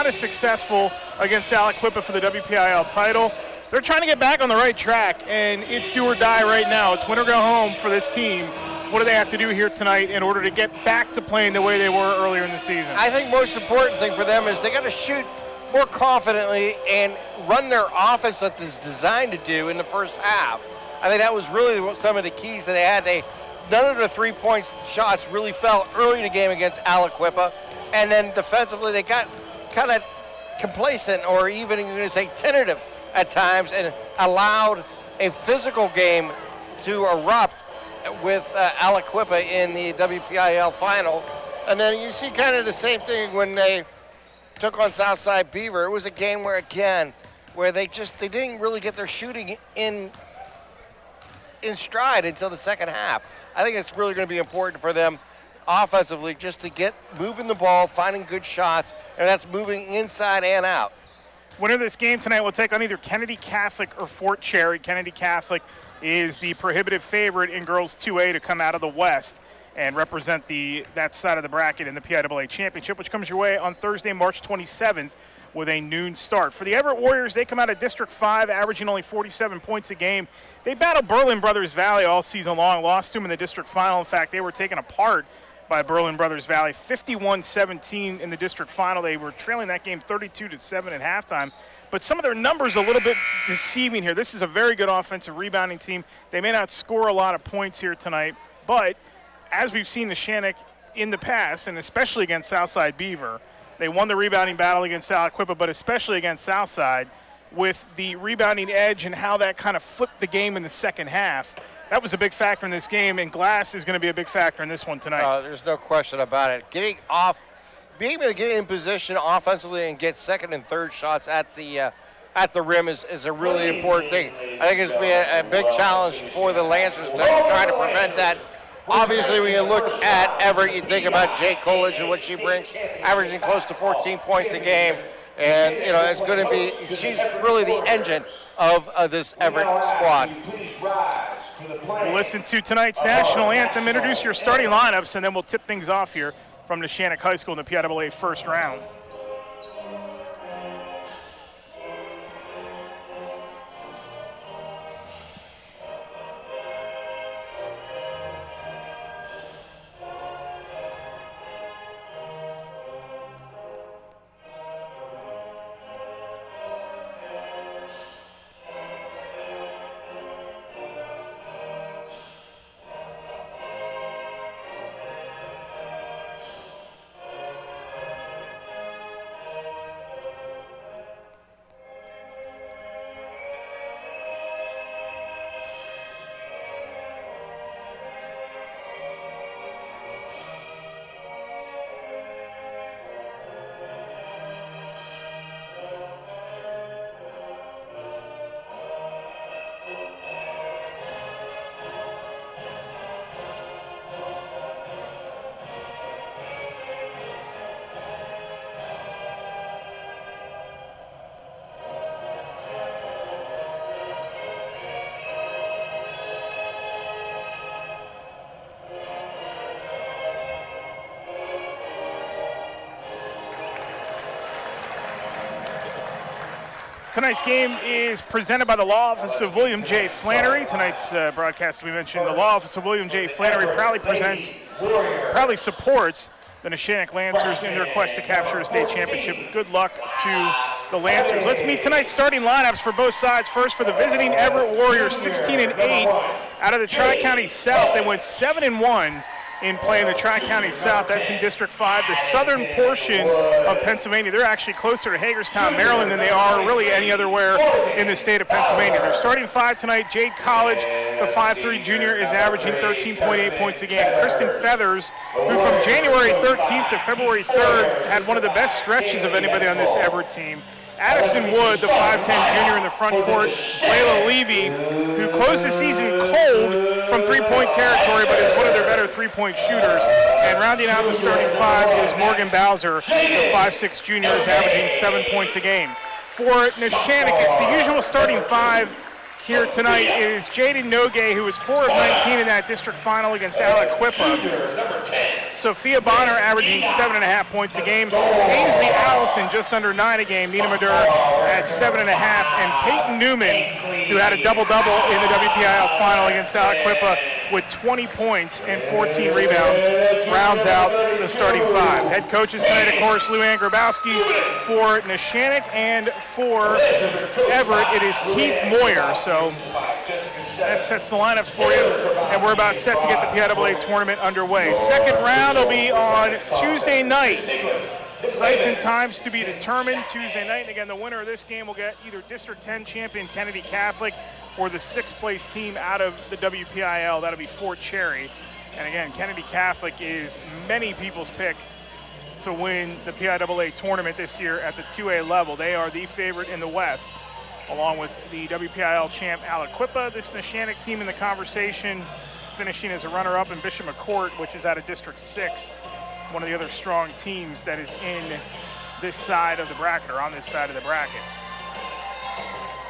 as successful against Aliquippa for the WPIAL title. They're trying to get back on the right track, and it's do or die right now. It's win or go home for this team. What do they have to do here tonight in order to get back to playing the way they were earlier in the season? I think most important thing for them is they got to shoot more confidently and run their offense that is designed to do in the first half. I think that was really some of the keys that they had. None of the three-point shots really fell early in the game against Aliquippa, and then defensively they got kind of complacent, or even you're going to say tentative at times, and allowed a physical game to erupt with Aliquippa in the WPIAL final. And then you see kind of the same thing when they took on Southside Beaver. It was a game where, again, where they didn't really get their shooting in stride until the second half. I think it's really going to be important for them offensively just to get moving the ball, finding good shots, and that's moving inside and out. Winner of this game tonight will take on either Kennedy Catholic or Fort Cherry. Kennedy Catholic is the prohibitive favorite in girls 2A to come out of the West and represent that side of the bracket in the PIAA Championship, which comes your way on Thursday, March 27th with a noon start. For the Everett Warriors, they come out of District 5, averaging only 47 points a game. They battled Berlin Brothers Valley all season long, lost to them in the district final. In fact, they were taken apart by Berlin Brothers Valley, 51-17 in the district final. They were trailing that game 32-7 at halftime. But some of their numbers a little bit deceiving here. This is a very good offensive rebounding team. They may not score a lot of points here tonight, but as we've seen Neshannock in the past, and especially against Southside Beaver, they won the rebounding battle against Aliquippa, but especially against Southside, with the rebounding edge and how that kind of flipped the game in the second half. That was a big factor in this game, and Glass is going to be a big factor in this one tonight. There's no question about it. Being able to get in position offensively and get second and third shots at the rim is a really important thing. I think it's been a big challenge for the Lancers to try to prevent that. Obviously, when you look at Everett, you think about Jay Coolidge and what she brings, averaging close to 14 points a game. And, it's going to be, she's really the engine of this Everett squad. We'll listen to tonight's national anthem, introduce your starting lineups, and then we'll tip things off here from Neshannock High School in the PIAA first round. Tonight's game is presented by the Law Office of William J. Flannery. Tonight's broadcast, we mentioned the Law Office of William J. Flannery proudly supports the Neshannock Lancers in their quest to capture a state championship. Good luck to the Lancers. Let's meet tonight's starting lineups for both sides. First, for the visiting Everett Warriors, 16-8 out of the Tri-County South. They went 7-1 in playing the Tri-County South. That's in District 5, the southern portion of Pennsylvania. They're actually closer to Hagerstown, Maryland than they are really anywhere in the state of Pennsylvania. Their starting five tonight, Jade College, the 5'3" junior, is averaging 13.8 points a game. Kristen Feathers, who from January 13th to February 3rd had one of the best stretches of anybody on this Everett team. Addison Wood, the 5'10" junior in the front court. Layla Levy, who closed the season cold from three-point territory, but is one of their better three-point shooters. And rounding out the starting five is Morgan Bowser, the 5'6" junior, is averaging 7 points a game. For Neshannock, it's the usual starting five here tonight is Jaden Nogue, who was 4 of 19 in that district final against Aliquippa. Sophia Bonner averaging 7.5 points a game. Ainsley Allison just under 9 a game. Nina Madur at 7.5. And Peyton Newman, who had a double-double in the WPIAL final against Aliquippa with 20 points and 14 rebounds, rounds out the starting 5. Head coaches tonight, of course, Lou Ann Grabowski for Neshannock, and for Everett, it is Keith Moyer. So that sets the lineups for you, and we're about set to get the PIAA tournament underway. Second round will be on Tuesday night. Sites and times to be determined Tuesday night. And again, the winner of this game will get either District 10 champion Kennedy Catholic or the 6th place team out of the WPIL. That'll be Fort Cherry. And again, Kennedy Catholic is many people's pick to win the PIAA tournament this year at the 2A level. They are the favorite in the West, along with the WPIL champ Aliquippa. This Neshannock team in the conversation, finishing as a runner-up, in Bishop McCourt, which is out of District 6, one of the other strong teams that is in this side of the bracket, or on this side of the bracket.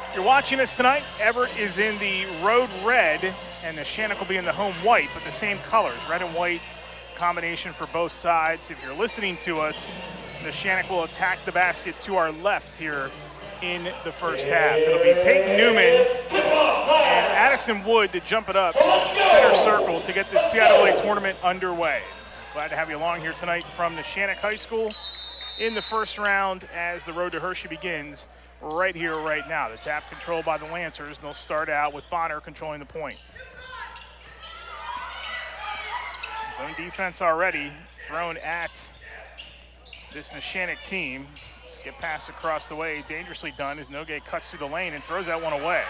If you're watching us tonight, Everett is in the road red, and Neshannock will be in the home white, but the same colors, red and white combination for both sides. If you're listening to us, Neshannock will attack the basket to our left here in the first half. It'll be Peyton Newman and Addison Wood to jump it up center circle to get this PIAA tournament underway. Glad to have you along here tonight from Neshannock High School in the first round as the road to Hershey begins right here, right now. The tap controlled by the Lancers, and they'll start out with Bonner controlling the point. Zone defense already thrown at this Neshannock team. Skip pass across the way, dangerously done as Nogue cuts through the lane and throws that one away.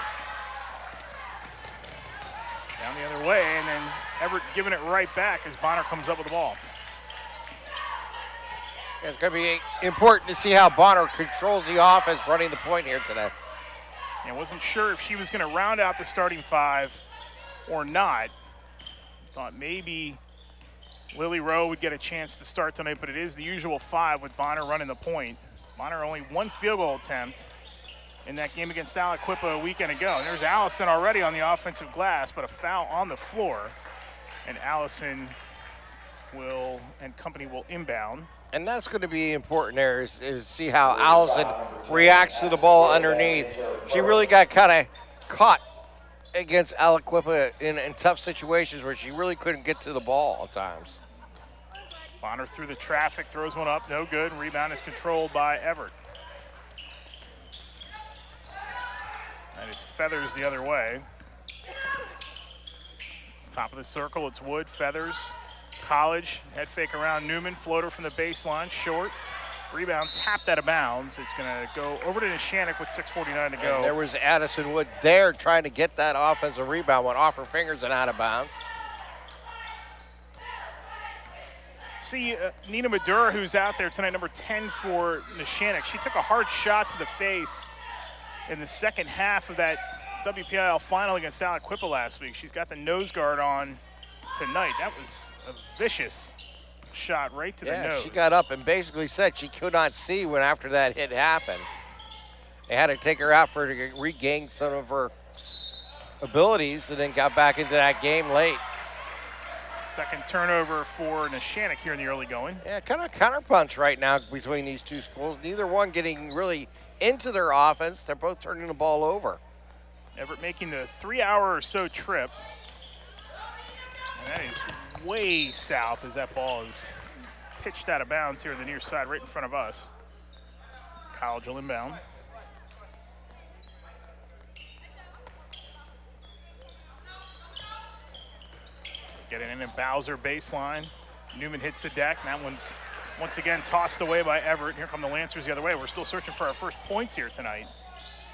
Down the other way, and then Everett giving it right back as Bonner comes up with the ball. It's going to be important to see how Bonner controls the offense running the point here today. I wasn't sure if she was going to round out the starting 5 or not. Thought maybe Lily Rowe would get a chance to start tonight, but it is the usual 5 with Bonner running the point. Bonner only 1 field goal attempt in that game against Aliquippa a weekend ago. And there's Allison already on the offensive glass, but a foul on the floor. And Allison and company will inbound. And that's going to be important there is see how Allison reacts to the ball underneath. She really got kind of caught against Aliquippa in tough situations where she really couldn't get to the ball at times. Bonner through the traffic, throws one up, no good. Rebound is controlled by Everett. That is Feathers the other way. Top of the circle, it's Wood, Feathers, College, head fake around Newman, floater from the baseline, short. Rebound tapped out of bounds. It's gonna go over to Neshannock with 6:49 to go. And there was Addison Wood there trying to get that offensive rebound, went off her fingers and out of bounds. See Nina Madur, who's out there tonight, number 10 for Neshannock. She took a hard shot to the face in the second half of that WPIL final against Aliquippa last week. She's got the nose guard on tonight. That was a vicious shot right to the nose. Yeah, she got up and basically said she could not see when after that hit happened. They had to take her out for her to regain some of her abilities and then got back into that game late. Second turnover for Neshannock here in the early going. Yeah, kind of counterpunch right now between these two schools. Neither one getting really into their offense. They're both turning the ball over. Everett making the 3-hour or so trip. And that is way south as that ball is pitched out of bounds here on the near side right in front of us. College will inbound. Getting in at Bowser baseline. Newman hits the deck. And that one's once again tossed away by Everett. Here come the Lancers the other way. We're still searching for our first points here tonight.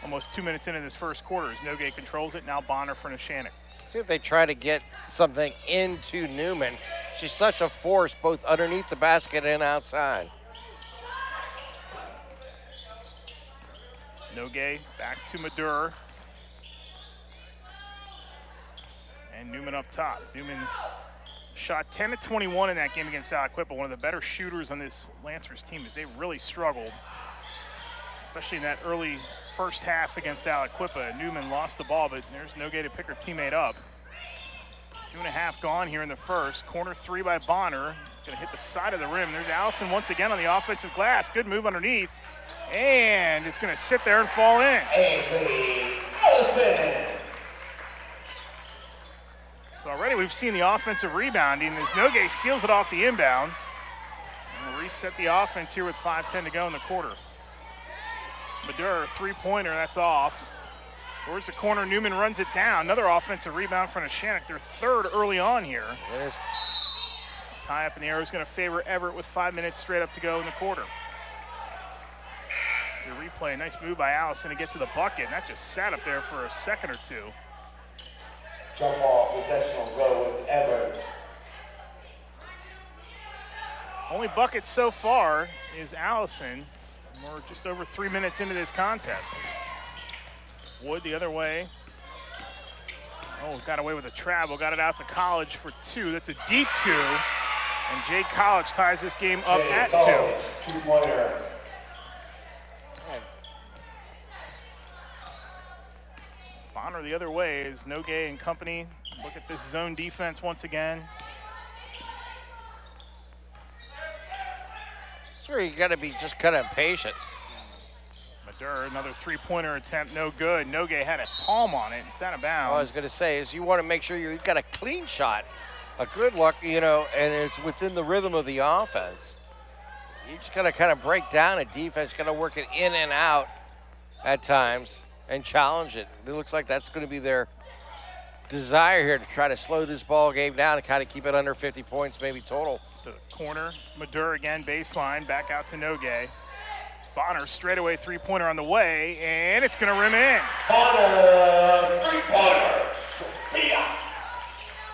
Almost 2 minutes into this first quarter as Nogue controls it. Now Bonner for Neshannock. See if they try to get something into Newman. She's such a force both underneath the basket and outside. Nogue back to Madur. And Newman up top. Newman shot 10 of 21 in that game against Aliquippa. One of the better shooters on this Lancers team as they really struggled, especially in that early first half against Aliquippa. Newman lost the ball, but there's Nogay to pick her teammate up. 2.5 gone here in the first. Corner 3 by Bonner. It's going to hit the side of the rim. There's Allison once again on the offensive glass. Good move underneath. And it's going to sit there and fall in. Allison. So already we've seen the offensive rebounding as Nogay steals it off the inbound. And we'll reset the offense here with 5:10 to go in the quarter. Madur, three-pointer, that's off. Towards the corner, Newman runs it down. Another offensive rebound for Neshannock, their third early on here. Tie up in the arrow is going to favor Everett with 5 minutes straight up to go in the quarter. The replay, nice move by Allison to get to the bucket. And that just sat up there for a second or two. Jump ball, possession will go with Everett. Only bucket so far is Allison. We're just over 3 minutes into this contest. Wood the other way. Oh, got away with a travel. Got it out to College for 2. That's a deep 2. And Jade College ties this game up at 2. 2-pointer. Bonner the other way is Nogay and company. Look at this zone defense once again. That's where you got to be just kind of patient. Madur, another three-pointer attempt, no good. Nogay had a palm on it. It's out of bounds. All I was going to say is you want to make sure you've got a clean shot, a good look, you know, and it's within the rhythm of the offense. You just got to kind of break down a defense, got to work it in and out at times and challenge it. It looks like that's going to be their desire here, to try to slow this ball game down and kind of keep it under 50 points maybe total. To the corner, Madur again, baseline, back out to Nogay. Bonner straightaway three-pointer on the way, and it's going to rim in. Bonner, three-pointer. Sophia.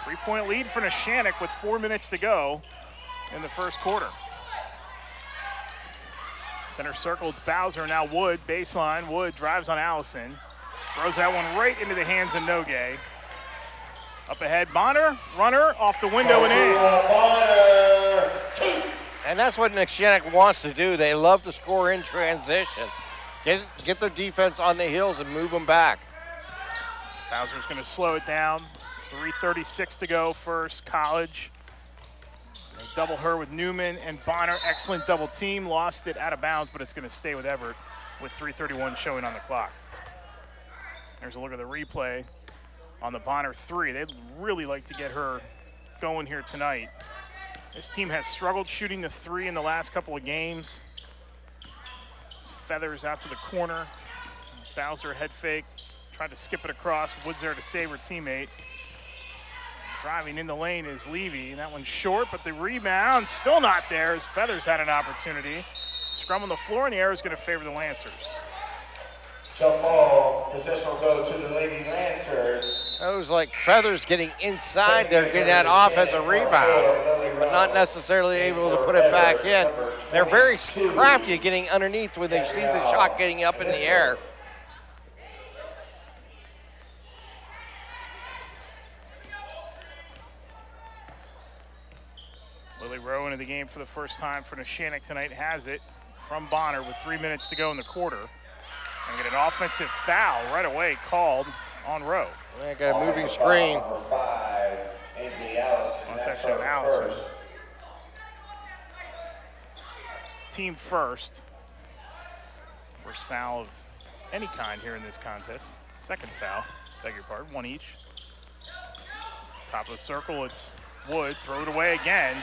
Three-point lead for Neshannock with 4 minutes to go in the first quarter. Center circle, it's Bowser, now Wood, baseline. Wood drives on Allison. Throws that one right into the hands of Nogay. Up ahead, Bonner, runner, off the window and in. Bonner, 2. And that's what Neshannock wants to do. They love to score in transition. Get their defense on the heels and move them back. Bowser's going to slow it down. 3:36 to go first, College. They double her with Newman and Bonner. Excellent double team. Lost it out of bounds, but it's going to stay with Everett with 3:31 showing on the clock. There's a look at the replay on the Bonner 3. They'd really like to get her going here tonight. This team has struggled shooting the 3 in the last couple of games. Feathers out to the corner. Bowser head fake. Tried to skip it across. Woods there to save her teammate. Driving in the lane is Levy. That one's short, but the rebound still not there as Feathers had an opportunity. Scrum on the floor, and the arrow is going to favor the Lancers. Jump ball, possession will go to the Lady Lancers. That was like Feathers getting inside there, getting that offensive rebound, but not necessarily able to put it back in. They're very crafty at getting underneath when they see the shot getting up in the air. Lily Rowe into the game for the first time for Neshannock tonight, has it from Bonner with 3 minutes to go in the quarter. And get an offensive foul right away called on Rowe. They got a moving screen. Number 5, Anthony Allison. That's actually an Allison. Team first. First foul of any kind here in this contest. Second foul, beg your pardon, one each. Top of the circle, it's Wood, throw it away again.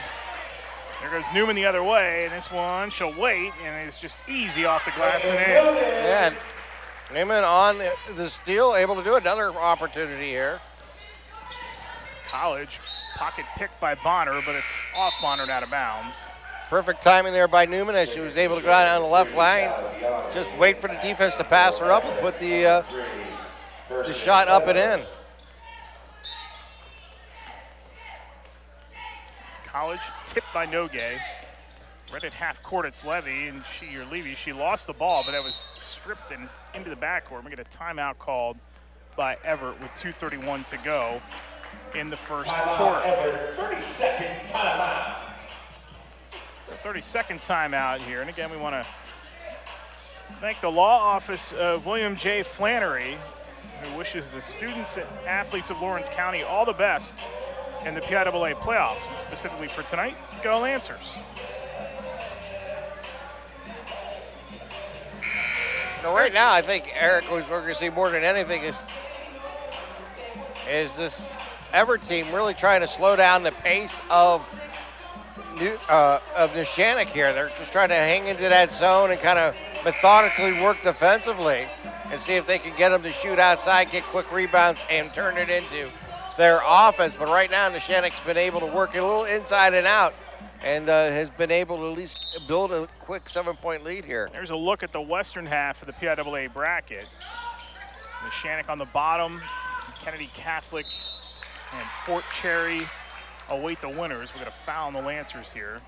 There goes Newman the other way, and this one, she'll wait, and it's just easy off the glass and in. Yeah, Newman on the steal, able to do another opportunity here. College, pocket picked by Bonner, but it's off Bonner and out of bounds. Perfect timing there by Newman as she was able to go out on the left lane. Just wait for the defense to pass her up and put the shot up and in. College tipped by Nogay. Right at half court, it's Levy, and Levy, she lost the ball, but that was stripped and into the backcourt. We get a timeout called by Everett with 2:31 to go in the first quarter. Everett, 30-second timeout. 30-second timeout here, and again, we want to Thank the law office of William J. Flannery, who wishes the students and athletes of Lawrence County all the best in the PIAA playoffs. And specifically for tonight, go Lancers. Now, right now, I think Eric was going to see more than anything is this Everett team really trying to slow down the pace of Neshannock here. They're just trying to hang into that zone and kind of methodically work defensively and see if they can get them to shoot outside, get quick rebounds, and turn it into their offense. But right now, Neshannock's been able to work it a little inside and out and has been able to at least build a quick 7-point lead here. There's a look at the western half of the PIAA bracket. Neshannock on the bottom, Kennedy Catholic and Fort Cherry await the winners. We're going to foul on the Lancers here.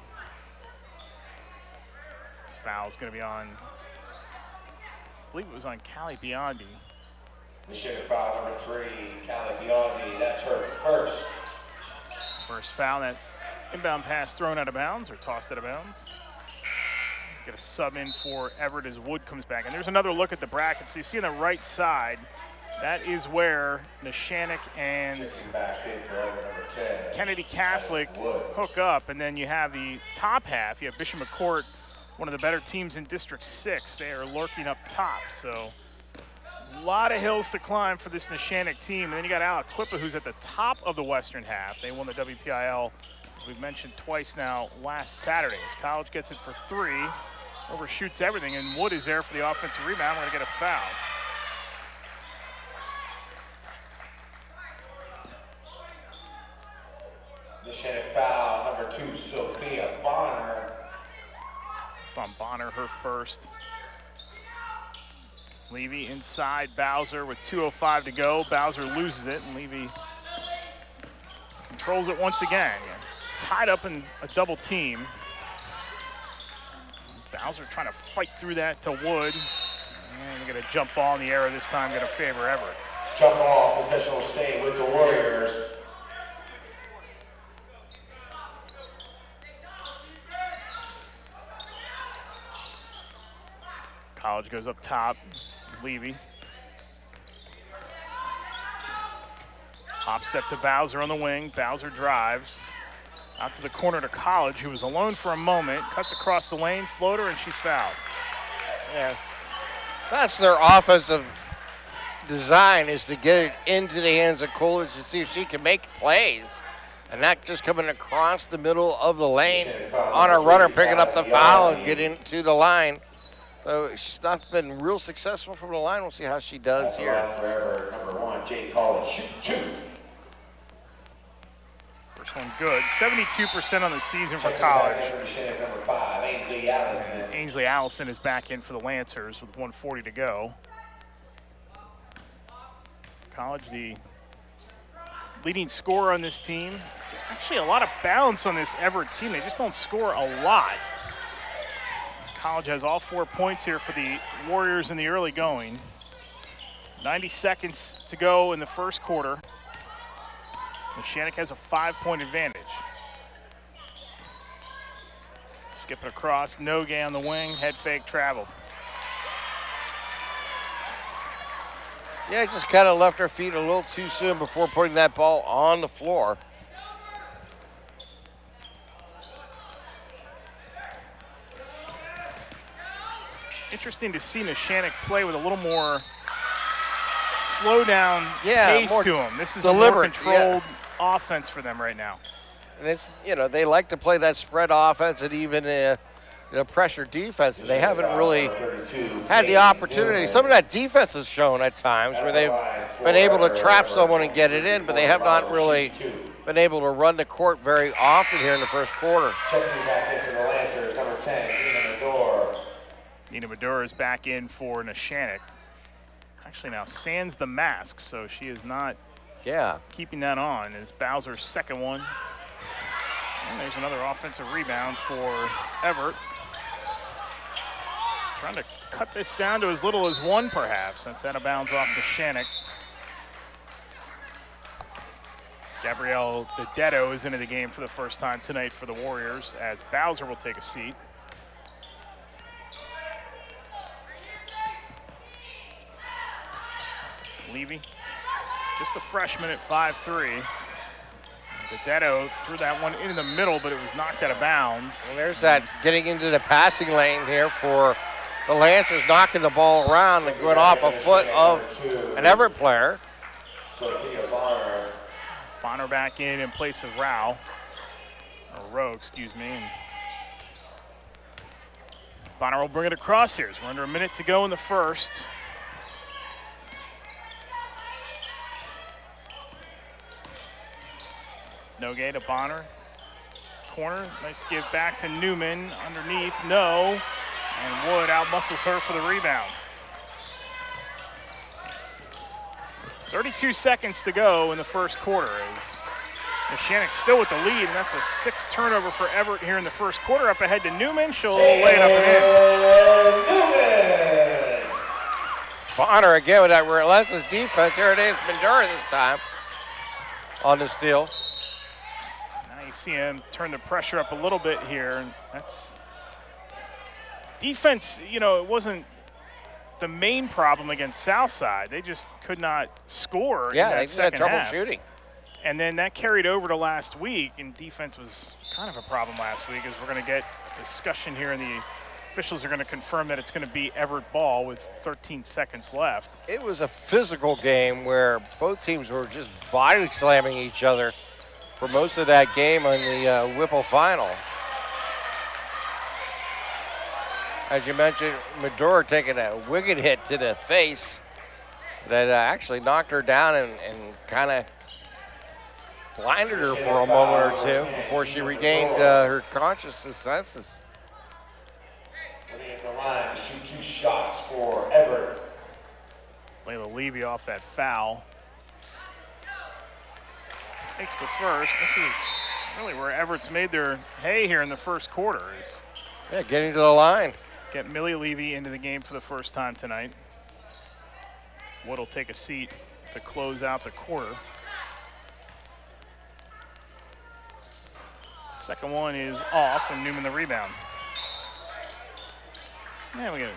This foul is going to be on, I believe it was on Callie Biondi. Neshannock foul number 3, Callie Biondi. That's her first. First foul, that inbound pass thrown out of bounds or tossed out of bounds. Get a sub in for Everett as Wood comes back. And there's another look at the bracket. So you see on the right side, that is where Neshannock and Kennedy Catholic hook up. And then you have the top half. You have Bishop McCourt, one of the better teams in District 6. They are lurking up top. So a lot of hills to climb for this Neshannock team. And then you got Aliquippa, who's at the top of the western half. They won the WPIL, as we've mentioned twice now, last Saturday. As College gets it for 3, overshoots everything, and Wood is there for the offensive rebound. We're going to get a foul. Neshannock foul number 2, Sophia Bonner. On Bonner, her first. Levy inside Bowser with 2:05 to go. Bowser loses it, and Levy controls it once again. Tied up in a double team. Bowser trying to fight through that to Wood. And we get a jump ball in the air this time, going to favor Everett. Jump ball, possession will stay with the Warriors. College goes up top. Levy. Hop step to Bowser on the wing. Bowser drives out to the corner to College, who was alone for a moment. Cuts across the lane, floater, and she's fouled. Yeah, that's their offensive design, is to get it into the hands of Coolidge and see if she can make plays. And not just coming across the middle of the lane on a runner, picking up the foul and getting to the line. So she's not been real successful from the line. We'll see how she does here. Forever, number 1, Jay Collins, shoot 2. First one good. 72% on the season for College. Number 5, Ainsley Allison. Ainsley Allison is back in for the Lancers with 1:40 to go. College, the leading scorer on this team. It's actually a lot of balance on this Everett team. They just don't score a lot. College has all 4 points here for the Warriors in the early going. 90 seconds to go in the first quarter. Neshannock has a 5-point advantage. Skip it across, Nogue on the wing, head fake traveled. Yeah, just kind of left her feet a little too soon before putting that ball on the floor. Interesting to see Neshannock play with a little more slow down pace to them. This is a more controlled offense for them right now. And it's, you know, they like to play that spread offense and even pressure defense. They haven't really had the opportunity. Some of that defense has shown at times where they've been able to trap someone and get it in, but they have not really been able to run the court very often here in the first quarter. Checking back in for the Lancers, number 10, Nina Medor. Nina Medor is back in for Neshannock. Actually now sans the mask, so she is not keeping that on. Is Bowser's second one. And there's another offensive rebound for Everett. Trying to cut this down to as little as 1 perhaps. That's out of bounds off Neshannock. Gabrielle Dedetto is into the game for the first time tonight for the Warriors as Bowser will take a seat. Levy, just a freshman at 5'3". Dedetto threw that one into the middle, but it was knocked out of bounds. And there's that getting into the passing lane here for the Lancers, knocking the ball around and going off a foot of an Everett player. Sophia Bonner. Bonner back in place of Rowe, or Rowe, excuse me. And Bonner will bring it across here. We're under a minute to go in the first. Nogue to Bonner. Corner, nice give back to Newman. Underneath, no. And Wood outmuscles her for the rebound. 32 seconds to go in the first quarter as Neshannock still with the lead, and that's a 6th turnover for Everett here in the first quarter. Up ahead to Newman. She'll lay it up and in. Bonner again with that relentless defense. Here it is, Mendura this time on the steal. Now you see him turn the pressure up a little bit here, and that's defense. You know, it wasn't the main problem against Southside. They just could not score in that second trouble half. shooting. And then that carried over to last week, and defense was kind of a problem last week, as we're going to get discussion here, and the officials are going to confirm that it's going to be Everett ball with 13 seconds left. It was a physical game where both teams were just body slamming each other for most of that game on the Whipple final. As you mentioned, Medora taking a wicked hit to the face that actually knocked her down and kind of blinded her for a moment or two before she regained her consciousness senses. Looking at the line, shoot 2 shots for Everett. Layla Levy off that foul. Takes the first. This is really where Everett's made their hay here in the first quarter. Is getting to the line. Get Millie Levy into the game for the first time tonight. Wood will take a seat to close out the quarter. Second one is off, and Newman the rebound. And we get it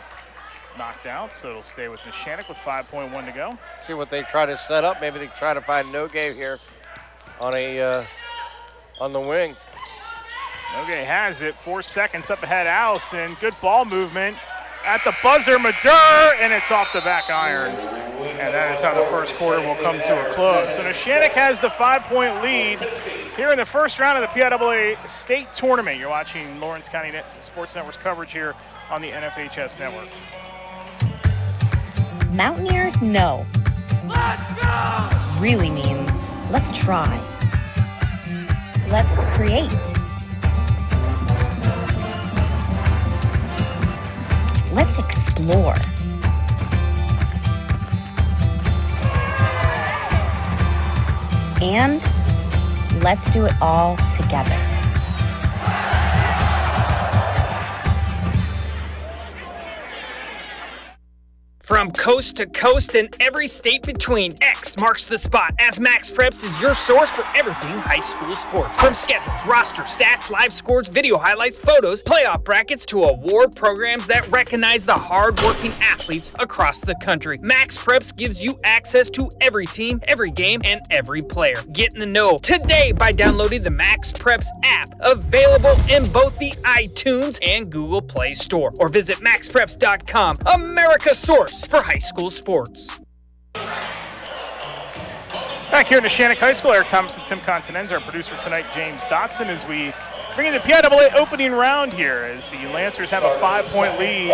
knocked out, so it'll stay with Neshannock with 5.1 to go. See what they try to set up. Maybe they try to find Nogue here on a on the wing. Nogue has it. 4 seconds up ahead. Allison, good ball movement at the buzzer. Madur, and it's off the back iron. And that is how the first quarter will come to a close. So Neshannock has the 5-point lead here in the first round of the PIAA State Tournament. You're watching Lawrence County Sports Network's coverage here on the NFHS Network. Mountaineers know. Let's go! Really means let's try. Let's create. Let's explore. And let's do it all together. From coast to coast and every state between, X marks the spot as Max Preps is your source for everything high school sports. From schedules, roster, stats, live scores, video highlights, photos, playoff brackets, to award programs that recognize the hard-working athletes across the country. Max Preps gives you access to every team, every game, and every player. Get in the know today by downloading the Max Preps app, available in both the iTunes and Google Play Store. Or visit maxpreps.com, America's source for high school sports. Back here at Neshannock High School, Eric Thomas and Tim Continenza, our producer tonight, James Dotson, as we bring in the PIAA opening round here, as the Lancers have a 5-point lead,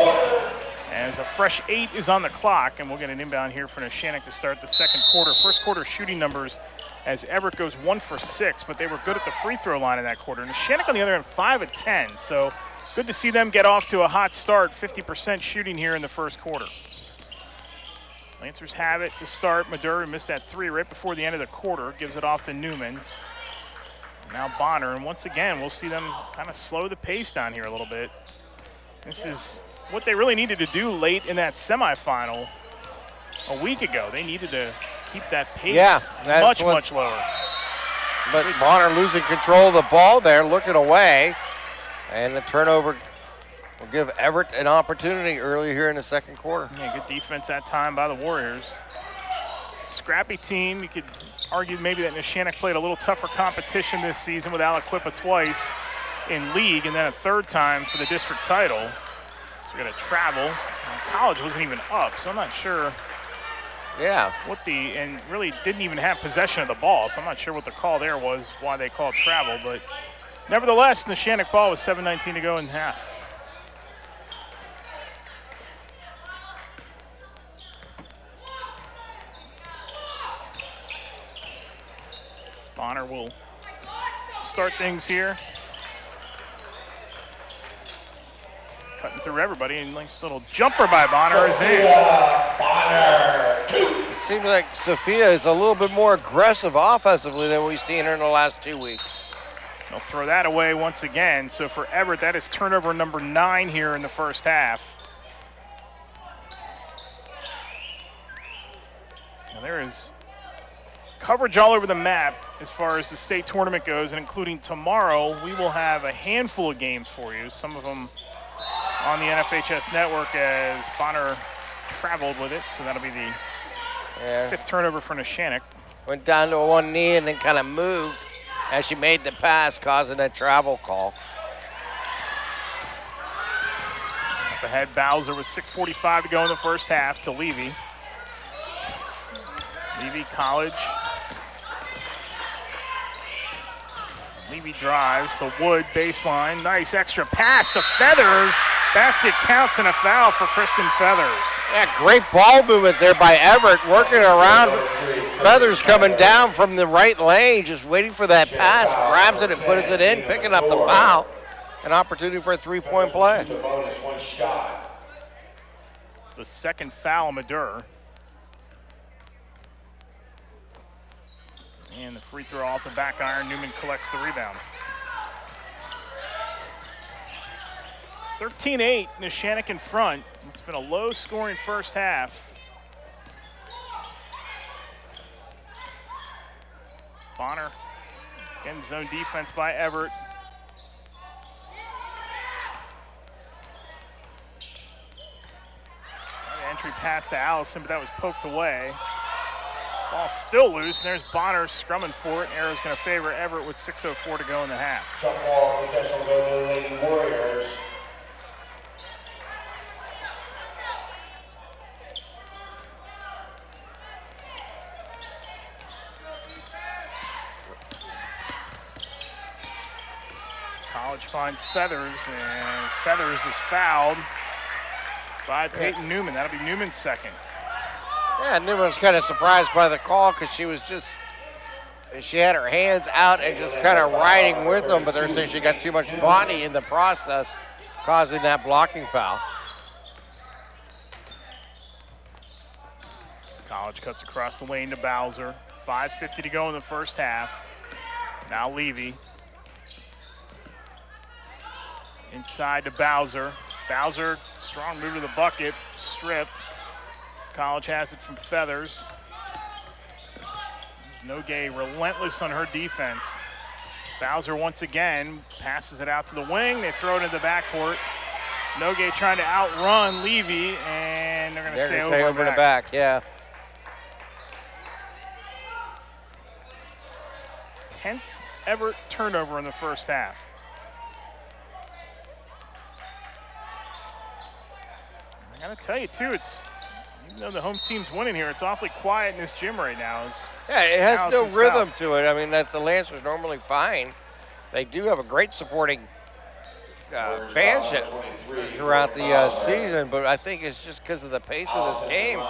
as a fresh 8 is on the clock, and we'll get an inbound here for Neshannock to start the second quarter. First quarter shooting numbers as Everett goes 1 for 6, but they were good at the free throw line in that quarter. Neshannock on the other hand, 5 of 10, so good to see them get off to a hot start, 50% shooting here in the first quarter. Lancers have it to start. Maduro missed that 3 right before the end of the quarter. Gives it off to Newman. Now Bonner, and once again, we'll see them kind of slow the pace down here a little bit. This is what they really needed to do late in that semifinal a week ago. They needed to keep that pace much lower. But Bonner losing control of the ball there, looking away, and the turnover will give Everett an opportunity early here in the second quarter. Yeah, good defense that time by the Warriors. Scrappy team. You could argue maybe that Neshannock played a little tougher competition this season with Aliquippa twice in league and then a third time for the district title. So we're going to travel. College wasn't even up, so I'm not sure. Yeah. And really didn't even have possession of the ball, so I'm not sure what the call there was, why they called travel, but nevertheless, Neshannock ball with 7:19 to go in half. Bonner will start things here. Cutting through everybody, and nice little jumper by Bonner is in. It seems like Sophia is a little bit more aggressive offensively than we've seen her in the last 2 weeks. They'll throw that away once again. So for Everett, that is turnover number 9 here in the first half. Now there is coverage all over the map as far as the state tournament goes, and including tomorrow, we will have a handful of games for you. Some of them on the NFHS network as Bonner traveled with it, so that'll be the 5th turnover for Neshannock. Went down to one knee and then kind of moved as she made the pass, causing that travel call. Up ahead, Bowser with 6:45 to go in the first half to Levy. Levy College. Levy drives to Wood, baseline. Nice extra pass to Feathers. Basket counts and a foul for Kristen Feathers. Yeah, great ball movement there by Everett, working around. Feathers coming down from the right lane, just waiting for that pass, grabs it and puts it in, picking up the foul. An opportunity for a 3-point play. It's the second foul, Madur. And the free throw off the back iron. Newman collects the rebound. 13-8, Neshannock in front. It's been a low-scoring first half. Bonner, again, zone defense by Everett. Entry pass to Allison, but that was poked away. Ball still loose, and there's Bonner scrumming for it. Arrow's going to favor Everett with 6:04 to go in the half. Jump ball, possession will go to the Lady Warriors. College finds Feathers, and Feathers is fouled by Peyton Newman. That'll be Newman's second. Yeah, Newman was kind of surprised by the call because she had her hands out and just kind of riding with them, but they're saying she got too much body in the process, causing that blocking foul. College cuts across the lane to Bowser. 5:50 to go in the first half. Now Levy. Inside to Bowser. Bowser, strong move to the bucket, stripped. College has it from Feathers. Nogue relentless on her defense. Bowser once again passes it out to the wing. They throw it into the backcourt. Nogue trying to outrun Levy, and they're going to stay over the back. Yeah. 10th Everett turnover in the first half. I got to tell you, too, even though the home team's winning here, it's awfully quiet in this gym right now. Yeah, it has Allison's no rhythm foul. to it. I mean, that the Lancers normally fine. They do have a great supporting fanship throughout the season, but I think it's just because of the pace of this game.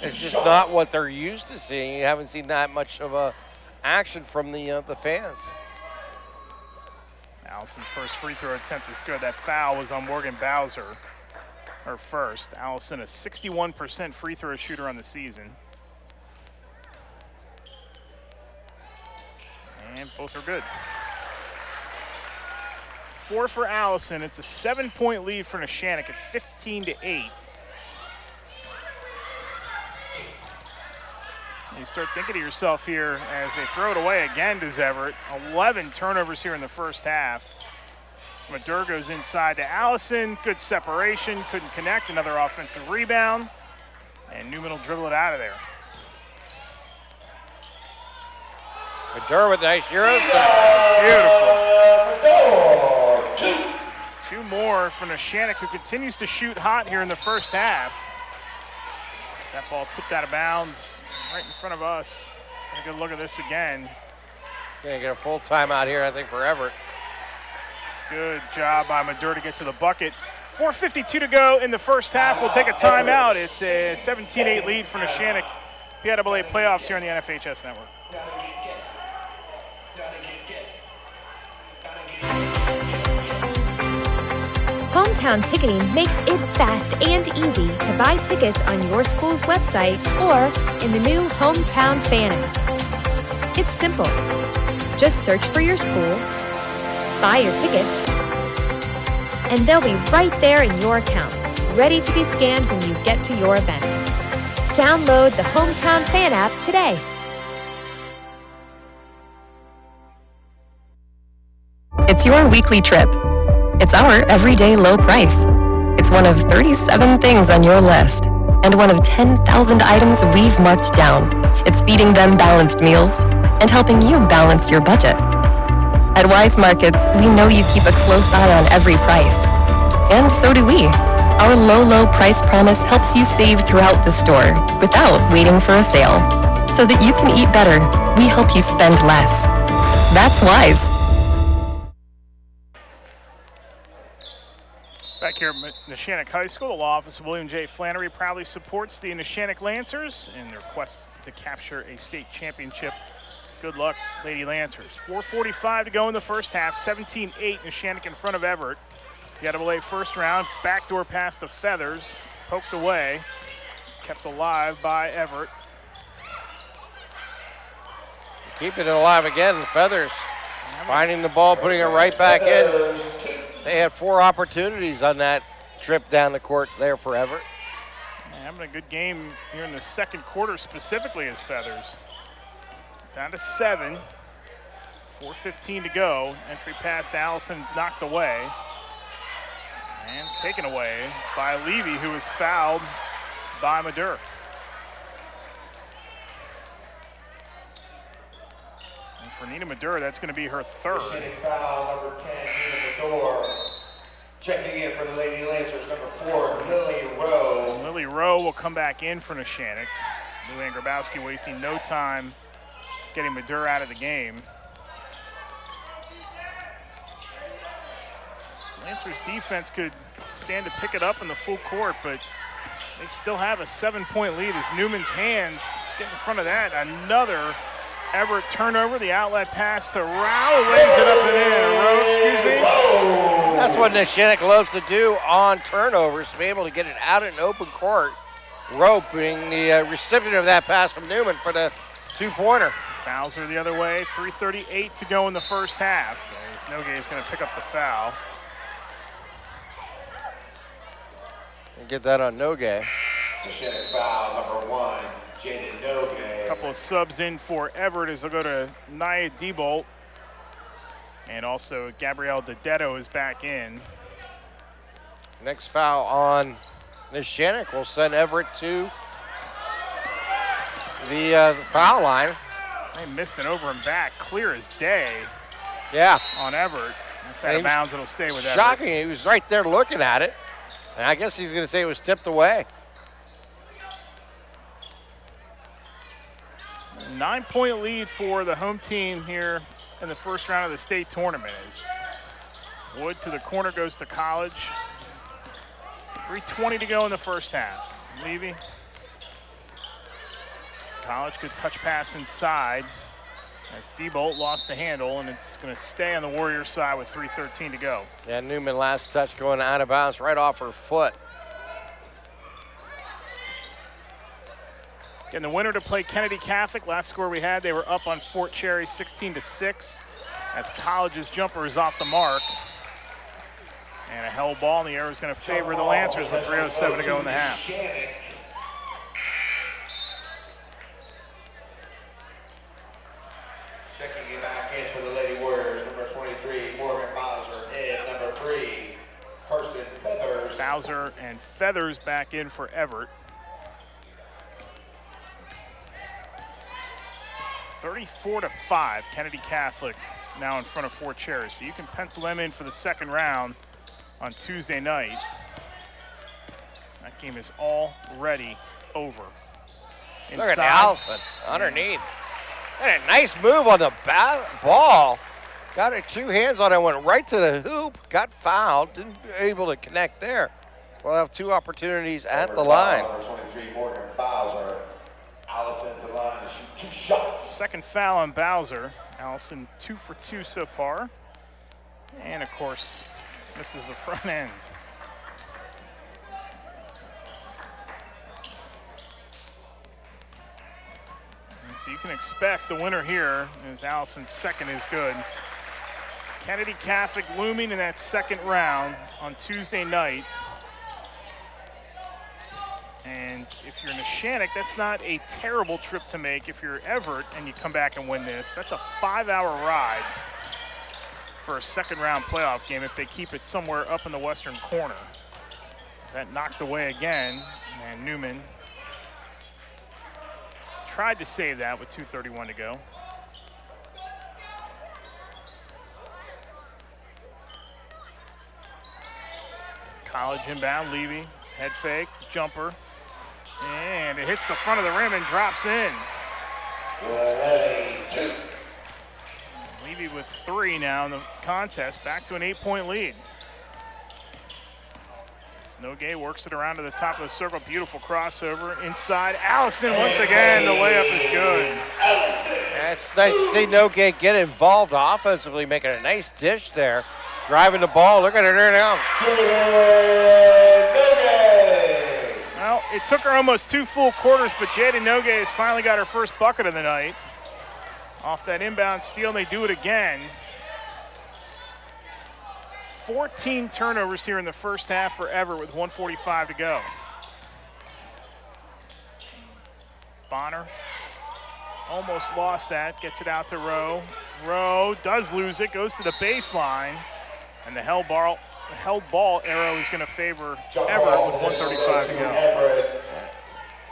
It's just not what they're used to seeing. You haven't seen that much of action from the fans. Allison's first free throw attempt is good. That foul was on Morgan Bowser, her first. Allison, a 61% free throw shooter on the season. And both are good. 4 for Allison. It's a 7-point lead for Neshannock at 15-8. You start thinking to yourself here as they throw it away again to Everett. 11 turnovers here in the first half. Madur goes inside to Allison. Good separation, couldn't connect. Another offensive rebound. And Newman will dribble it out of there. Maduro with a nice Euro. Beautiful. Two more for Neshannock, who continues to shoot hot here in the first half. As that ball tipped out of bounds right in front of us. Get a good look at this again. Gonna get a full timeout here, I think, for Everett. Good job by Maduro to get to the bucket. 4:52 to go in the first half. We'll take a timeout. It's a 17-8 lead for Neshannock. PIAA playoffs here on the NFHS Network. Hometown Ticketing makes it fast and easy to buy tickets on your school's website or in the new Hometown Fan app. It's simple. Just search for your school, buy your tickets, and they'll be right there in your account, ready to be scanned when you get to your event. Download the Hometown Fan app today. It's your weekly trip. It's our everyday low price. It's one of 37 things on your list and one of 10,000 items we've marked down. It's feeding them balanced meals and helping you balance your budget. At Wise Markets, we know you keep a close eye on every price. And so do we. Our low price promise helps you save throughout the store without waiting for a sale. So that you can eat better, we help you spend less. That's Wise. Back here at Neshannock High School, the law office of William J. Flannery proudly supports the Neshannock Lancers in their quest to capture a state championship. Good luck, Lady Lancers. 4:45 to go in the first half, 17-8, Neshannock in front of Everett. PIAA first round, backdoor pass to Feathers, poked away, kept alive by Everett. Keep it alive again, Feathers finding the ball, putting it right back in. They had 4 opportunities on that trip down the court there for Everett. Having a good game here in the second quarter specifically as Feathers. Down to 7, 4:15 to go. Entry pass to Allison's knocked away. And taken away by Levy, who was fouled by Maduro. And for Nina Maduro, that's going to be her third. Foul number 10, Nina Maduro. Checking in for the Lady Lancers, number 4, Lily Rowe. Lily Rowe will come back in for Neshannock. Lou Ann Grabowski wasting no time getting Maduro out of the game. Lancers defense could stand to pick it up in the full court, but they still have a 7-point lead as Newman's hands get in front of that. Another Everett turnover, the outlet pass to Rowe, lays it up and in. Rowe, excuse me. That's what Neshannock loves to do on turnovers, to be able to get it out in open court. Rowe being the recipient of that pass from Newman for the 2-pointer. Bowser the other way, 3:38 to go in the first half. As Nogue is going to pick up the foul. And get that on Nogue. Neshannock foul number 1, Jaden Nogue. A couple of subs in for Everett as they'll go to Nia Diebold. And also Gabrielle DeDetto is back in. Next foul on Neshannock will send Everett to the foul line. They missed an over and back, clear as day. Yeah. On Everett. That's out of bounds, it'll stay with Everett. Shocking, he was right there looking at it. And I guess he's going to say it was tipped away. 9-point lead for the home team here in the first round of the state tournament. As Wood to the corner goes to College. 3:20 to go in the first half. Levy. College could touch pass inside as Diebold lost the handle, and it's going to stay on the Warriors side with 3:13 to go. Yeah, Newman last touch going out of bounds right off her foot. Getting the winner to play Kennedy Catholic. Last score we had, they were up on Fort Cherry 16-6 as College's jumper is off the mark. And a held ball in the air is going to favor the Lancers with 3:07 to go in the half. Checking it back in for the Lady Warriors, number 23, Morgan Bowser, and number 3, Kirsten Feathers. Bowser and Feathers back in for Everett. 34-5, Kennedy Catholic now in front of Fort Cherry. So you can pencil them in for the second round on Tuesday night. That game is already over. Look at Allison underneath. And a nice move on the ball. Got it, 2 hands on it, went right to the hoop, got fouled, didn't be able to connect there. We'll have 2 opportunities at the line. Number 23, Morgan Bowser. Allison to the line to shoot 2 shots. Second foul on Bowser. Allison 2 for 2 so far. And of course, misses the front end. And so you can expect the winner here as Allison's second is good. Kennedy Catholic looming in that second round on Tuesday night. And if you're Neshannock, that's not a terrible trip to make. If you're Everett and you come back and win this, that's a 5-hour ride for a second round playoff game if they keep it somewhere up in the western corner. That knocked away again, and Newman tried to save that with 2:31 to go. College inbound, Levy, head fake, jumper. And it hits the front of the rim and drops in. Levy with 3 now in the contest, back to an 8-point lead. Nogue works it around to the top of the circle, beautiful crossover. Inside, Allison once again, the layup is good. It's nice to see Nogue get involved offensively, making a nice dish there. Driving the ball, look at her there now. Well, it took her almost 2 full quarters, but Jada Nogue has finally got her first bucket of the night. Off that inbound steal, and they do it again. 14 turnovers here in the first half for Everett with 1:45 to go. Bonner almost lost that, gets it out to Rowe. Rowe does lose it, goes to the baseline, and the held ball arrow is going to favor Everett with 1:35 to go.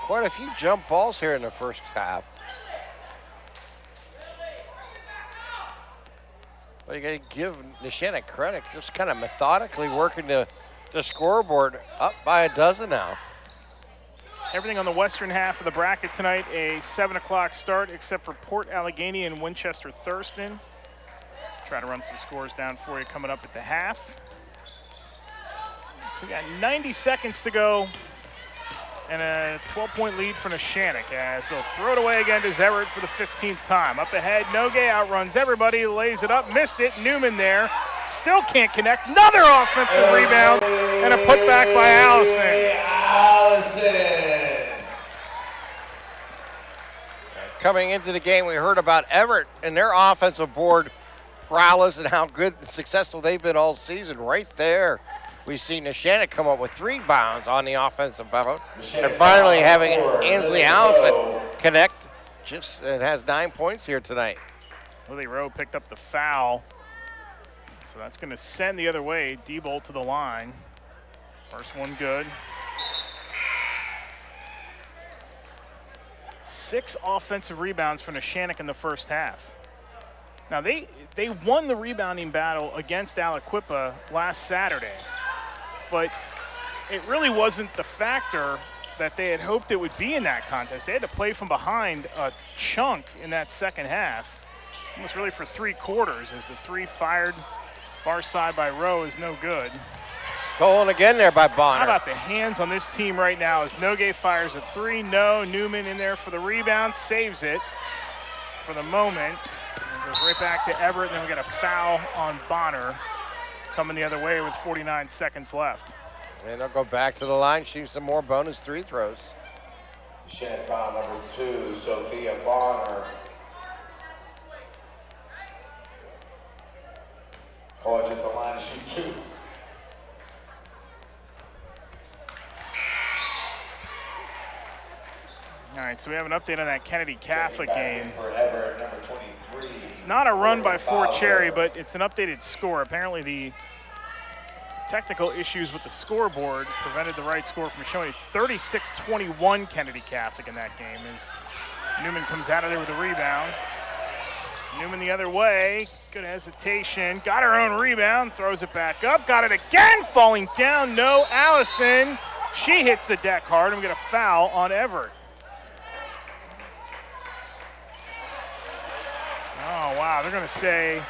Quite a few jump balls here in the first half. But you got to give Neshannock credit, just kind of methodically working the scoreboard up by a dozen now. Everything on the western half of the bracket tonight, a 7 o'clock start, except for Port Allegheny and Winchester Thurston. Try to run some scores down for you coming up at the half. So we got 90 seconds to go and a 12-point lead for Neshannock as they'll throw it away again to Everett for the 15th time. Up ahead, Nogue outruns everybody, lays it up, missed it. Newman there, still can't connect. Another offensive rebound and a putback by Allison. Coming into the game, we heard about Everett and their offensive board prowess and how good and successful they've been all season. Right there, we've seen Neshannock come up with 3 bounds on the offensive ballot. And finally having Ansley Allison connect, it has 9 points here tonight. Willie Rowe picked up the foul. So that's going to send the other way. Diebold to the line. First one good. 6 offensive rebounds for Neshannock in the first half. Now they won the rebounding battle against Aliquippa last Saturday, but it really wasn't the factor that they had hoped it would be in that contest. They had to play from behind a chunk in that second half, almost really for 3 quarters, as the 3 fired far side by Rowe is no good. Stolen again there by Bonner. How about the hands on this team right now as Nogue fires a 3? No, Newman in there for the rebound, saves it for the moment. And goes right back to Everett, and then we got a foul on Bonner coming the other way with 49 seconds left. And they'll go back to the line, shoot some more bonus 3 throws. Neshannock foul number 2, Sophia Bonner. College at the line to shoot 2. All right, so we have an update on that Kennedy Catholic game. For Everett, number 23. It's not a run by Fort Cherry, but it's an updated score. Apparently the technical issues with the scoreboard prevented the right score from showing. It's 36-21 Kennedy Catholic in that game as Newman comes out of there with a rebound. Newman the other way. Good hesitation. Got her own rebound. Throws it back up. Got it again. Falling down. No, Allison. She hits the deck hard, and we get a foul on Everett. Oh, wow. They're going to say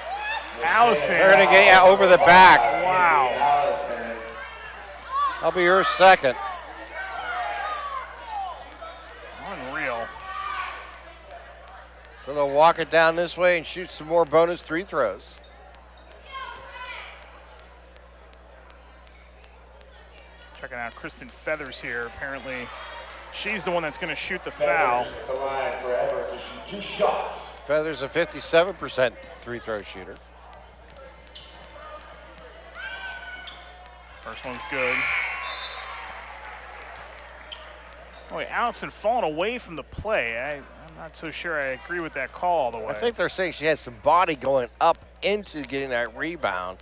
Allison. They're going to get over the back. Wow. I'll be your second. Unreal. So they'll walk it down this way and shoot some more bonus free throws. Checking out Kristen Feathers here. Apparently, she's the one that's going to shoot the foul. The line for Everett to shoot 2 shots. Feathers a 57% free throw shooter. First one's good. Oh, wait, Allison falling away from the play. I'm not so sure I agree with that call all the way. I think they're saying she had some body going up into getting that rebound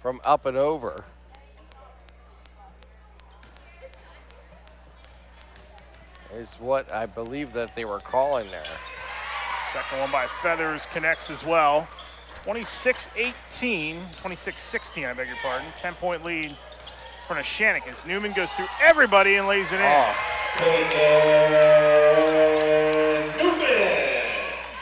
from up and over. Is what I believe that they were calling there. Second one by Feathers connects as well. 26-18, 26-16, I beg your pardon. 10-point lead for Neshannock as Newman goes through everybody and lays it in.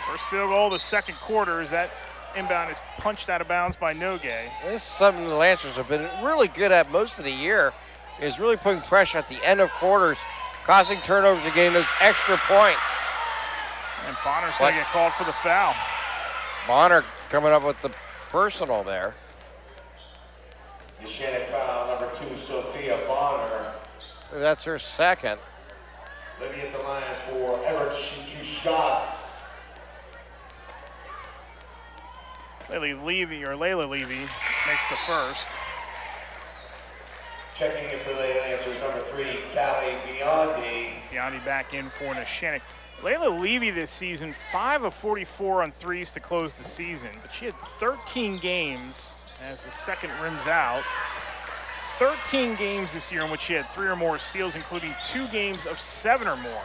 First field goal of the second quarter as that inbound is punched out of bounds by Nogue. This is something the Lancers have been really good at most of the year, is really putting pressure at the end of quarters, causing turnovers and getting those extra points. And Bonner's going to get called for the foul. Bonner coming up with the personal there. Neshannock foul number 2, Sophia Bonner. That's her second. Libby at the line for Everett to shoot 2 shots. Layla Levy makes the first. Checking in for the Lancers, number 3, Callie Biondi. Biondi back in for Neshannock. Layla Levy this season, 5 of 44 on threes to close the season, but she had 13 games as the second rims out. 13 games this year in which she had 3 or more steals, including 2 games of 7 or more.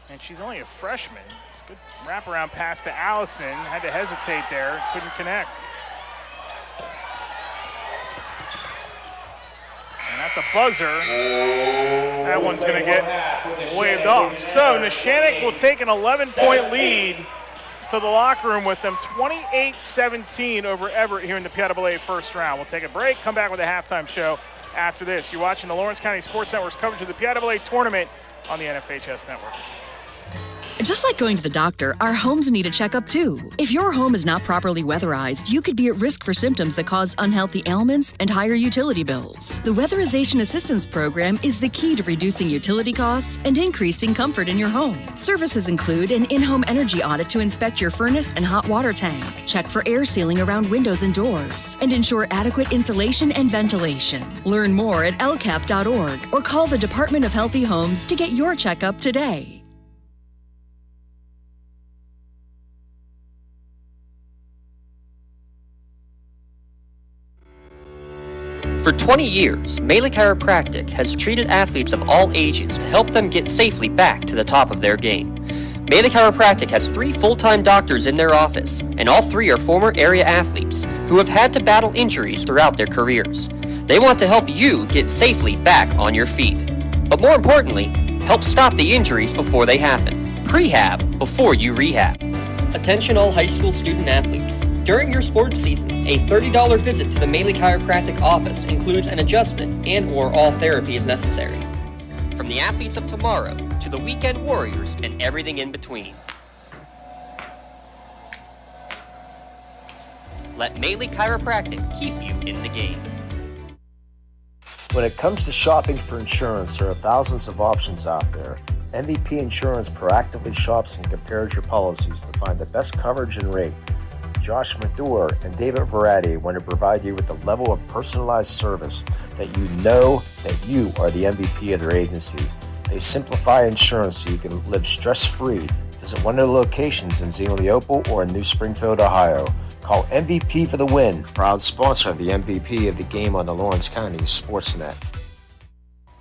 And she's only a freshman. It's a good wraparound pass to Allison. Had to hesitate there, couldn't connect. And at the buzzer, that one's going to get waved off. So Neshannock will take an 11-point lead to the locker room with them, 28-17 over Everett here in the PIAA first round. We'll take a break, come back with a halftime show after this. You're watching the Lawrence County Sports Network's coverage of the PIAA tournament on the NFHS Network. Just like going to the doctor, our homes need a checkup too. If your home is not properly weatherized, you could be at risk for symptoms that cause unhealthy ailments and higher utility bills. The Weatherization Assistance Program is the key to reducing utility costs and increasing comfort in your home. Services include an in-home energy audit to inspect your furnace and hot water tank, check for air sealing around windows and doors, and ensure adequate insulation and ventilation. Learn more at lcap.org or call the Department of Healthy Homes to get your checkup today. For 20 years, Melee Chiropractic has treated athletes of all ages to help them get safely back to the top of their game. Melee Chiropractic has 3 full-time doctors in their office, and all 3 are former area athletes who have had to battle injuries throughout their careers. They want to help you get safely back on your feet. But more importantly, help stop the injuries before they happen. Prehab before you rehab. Attention all high school student athletes. During your sports season, a $30 visit to the Melee Chiropractic office includes an adjustment and/or all therapy is necessary. From the athletes of tomorrow to the weekend warriors and everything in between. Let Melee Chiropractic keep you in the game. When it comes to shopping for insurance, there are thousands of options out there. MVP Insurance proactively shops and compares your policies to find the best coverage and rate. Josh Mathur and David Verratti want to provide you with the level of personalized service that you know that you are the MVP of their agency. They simplify insurance so you can live stress-free. Visit one of the locations in Zeno-Leopold or in New Springfield, Ohio. Call MVP for the win. Proud sponsor of the MVP of the game on the Lawrence County SportsNet.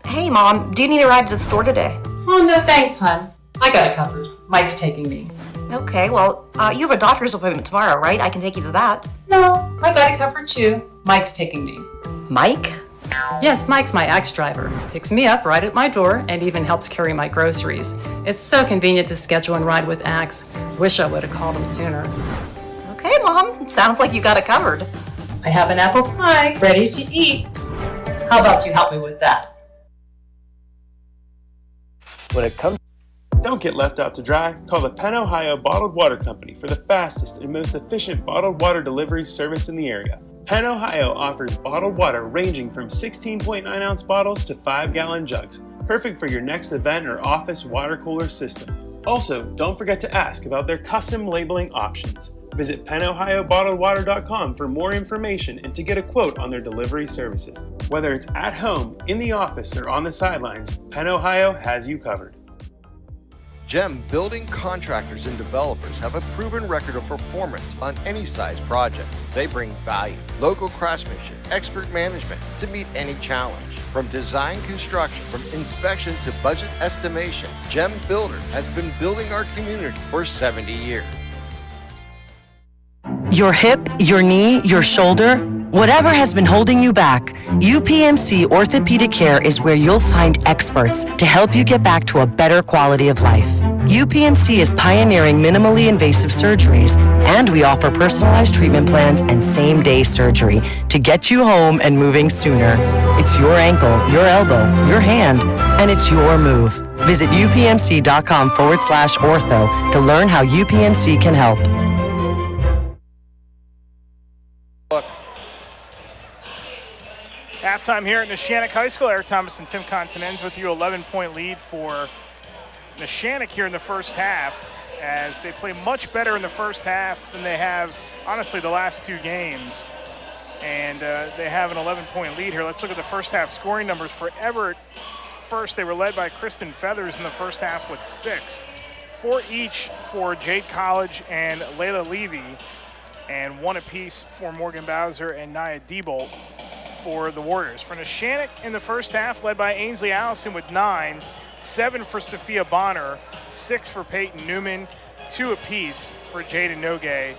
Hey Mom, do you need a ride to the store today? Oh, no thanks, hon. I got it covered. Mike's taking me. Okay, well, you have a doctor's appointment tomorrow, right? I can take you to that. No, I got it covered too. Mike's taking me. Mike? Yes, Mike's my ex driver. Picks me up right at my door and even helps carry my groceries. It's so convenient to schedule and ride with Axe. Wish I would have called him sooner. Okay, Mom. Sounds like you got it covered. I have an apple pie ready to eat. How about you help me with that? When it comes Don't get left out to dry. Call the Penn Ohio Bottled Water Company for the fastest and most efficient bottled water delivery service in the area. Penn Ohio offers bottled water ranging from 16.9-ounce bottles to 5-gallon jugs, perfect for your next event or office water cooler system. Also, don't forget to ask about their custom labeling options. Visit PennOhioBottledWater.com for more information and to get a quote on their delivery services. Whether it's at home, in the office, or on the sidelines, Penn Ohio has you covered. GEM building contractors and developers have a proven record of performance on any size project. They bring value, local craftsmanship, expert management to meet any challenge. From design construction, from inspection to budget estimation, GEM Builders has been building our community for 70 years. Your hip, your knee, your shoulder, whatever has been holding you back, UPMC Orthopedic Care is where you'll find experts to help you get back to a better quality of life. UPMC is pioneering minimally invasive surgeries, and we offer personalized treatment plans and same-day surgery to get you home and moving sooner. It's your ankle, your elbow, your hand, and it's your move. Visit upmc.com/ortho to learn how UPMC can help. Halftime here at Neshannock High School. Eric Thomas and Tim Continenz with you. 11-point lead for Neshannock here in the first half, as they play much better in the first half than they have, honestly, the last two games. And they have an 11-point lead here. Let's look at the first half scoring numbers for Everett. First, they were led by Kristen Feathers in the first half with 6. 4 each for Jade College and Layla Levy, and 1 apiece for Morgan Bowser and Nia Diebold for the Warriors. For Neshannock in the first half, led by Ainsley Allison with 9, 7 for Sophia Bonner, 6 for Peyton Newman, 2 apiece for Jaden Nogue,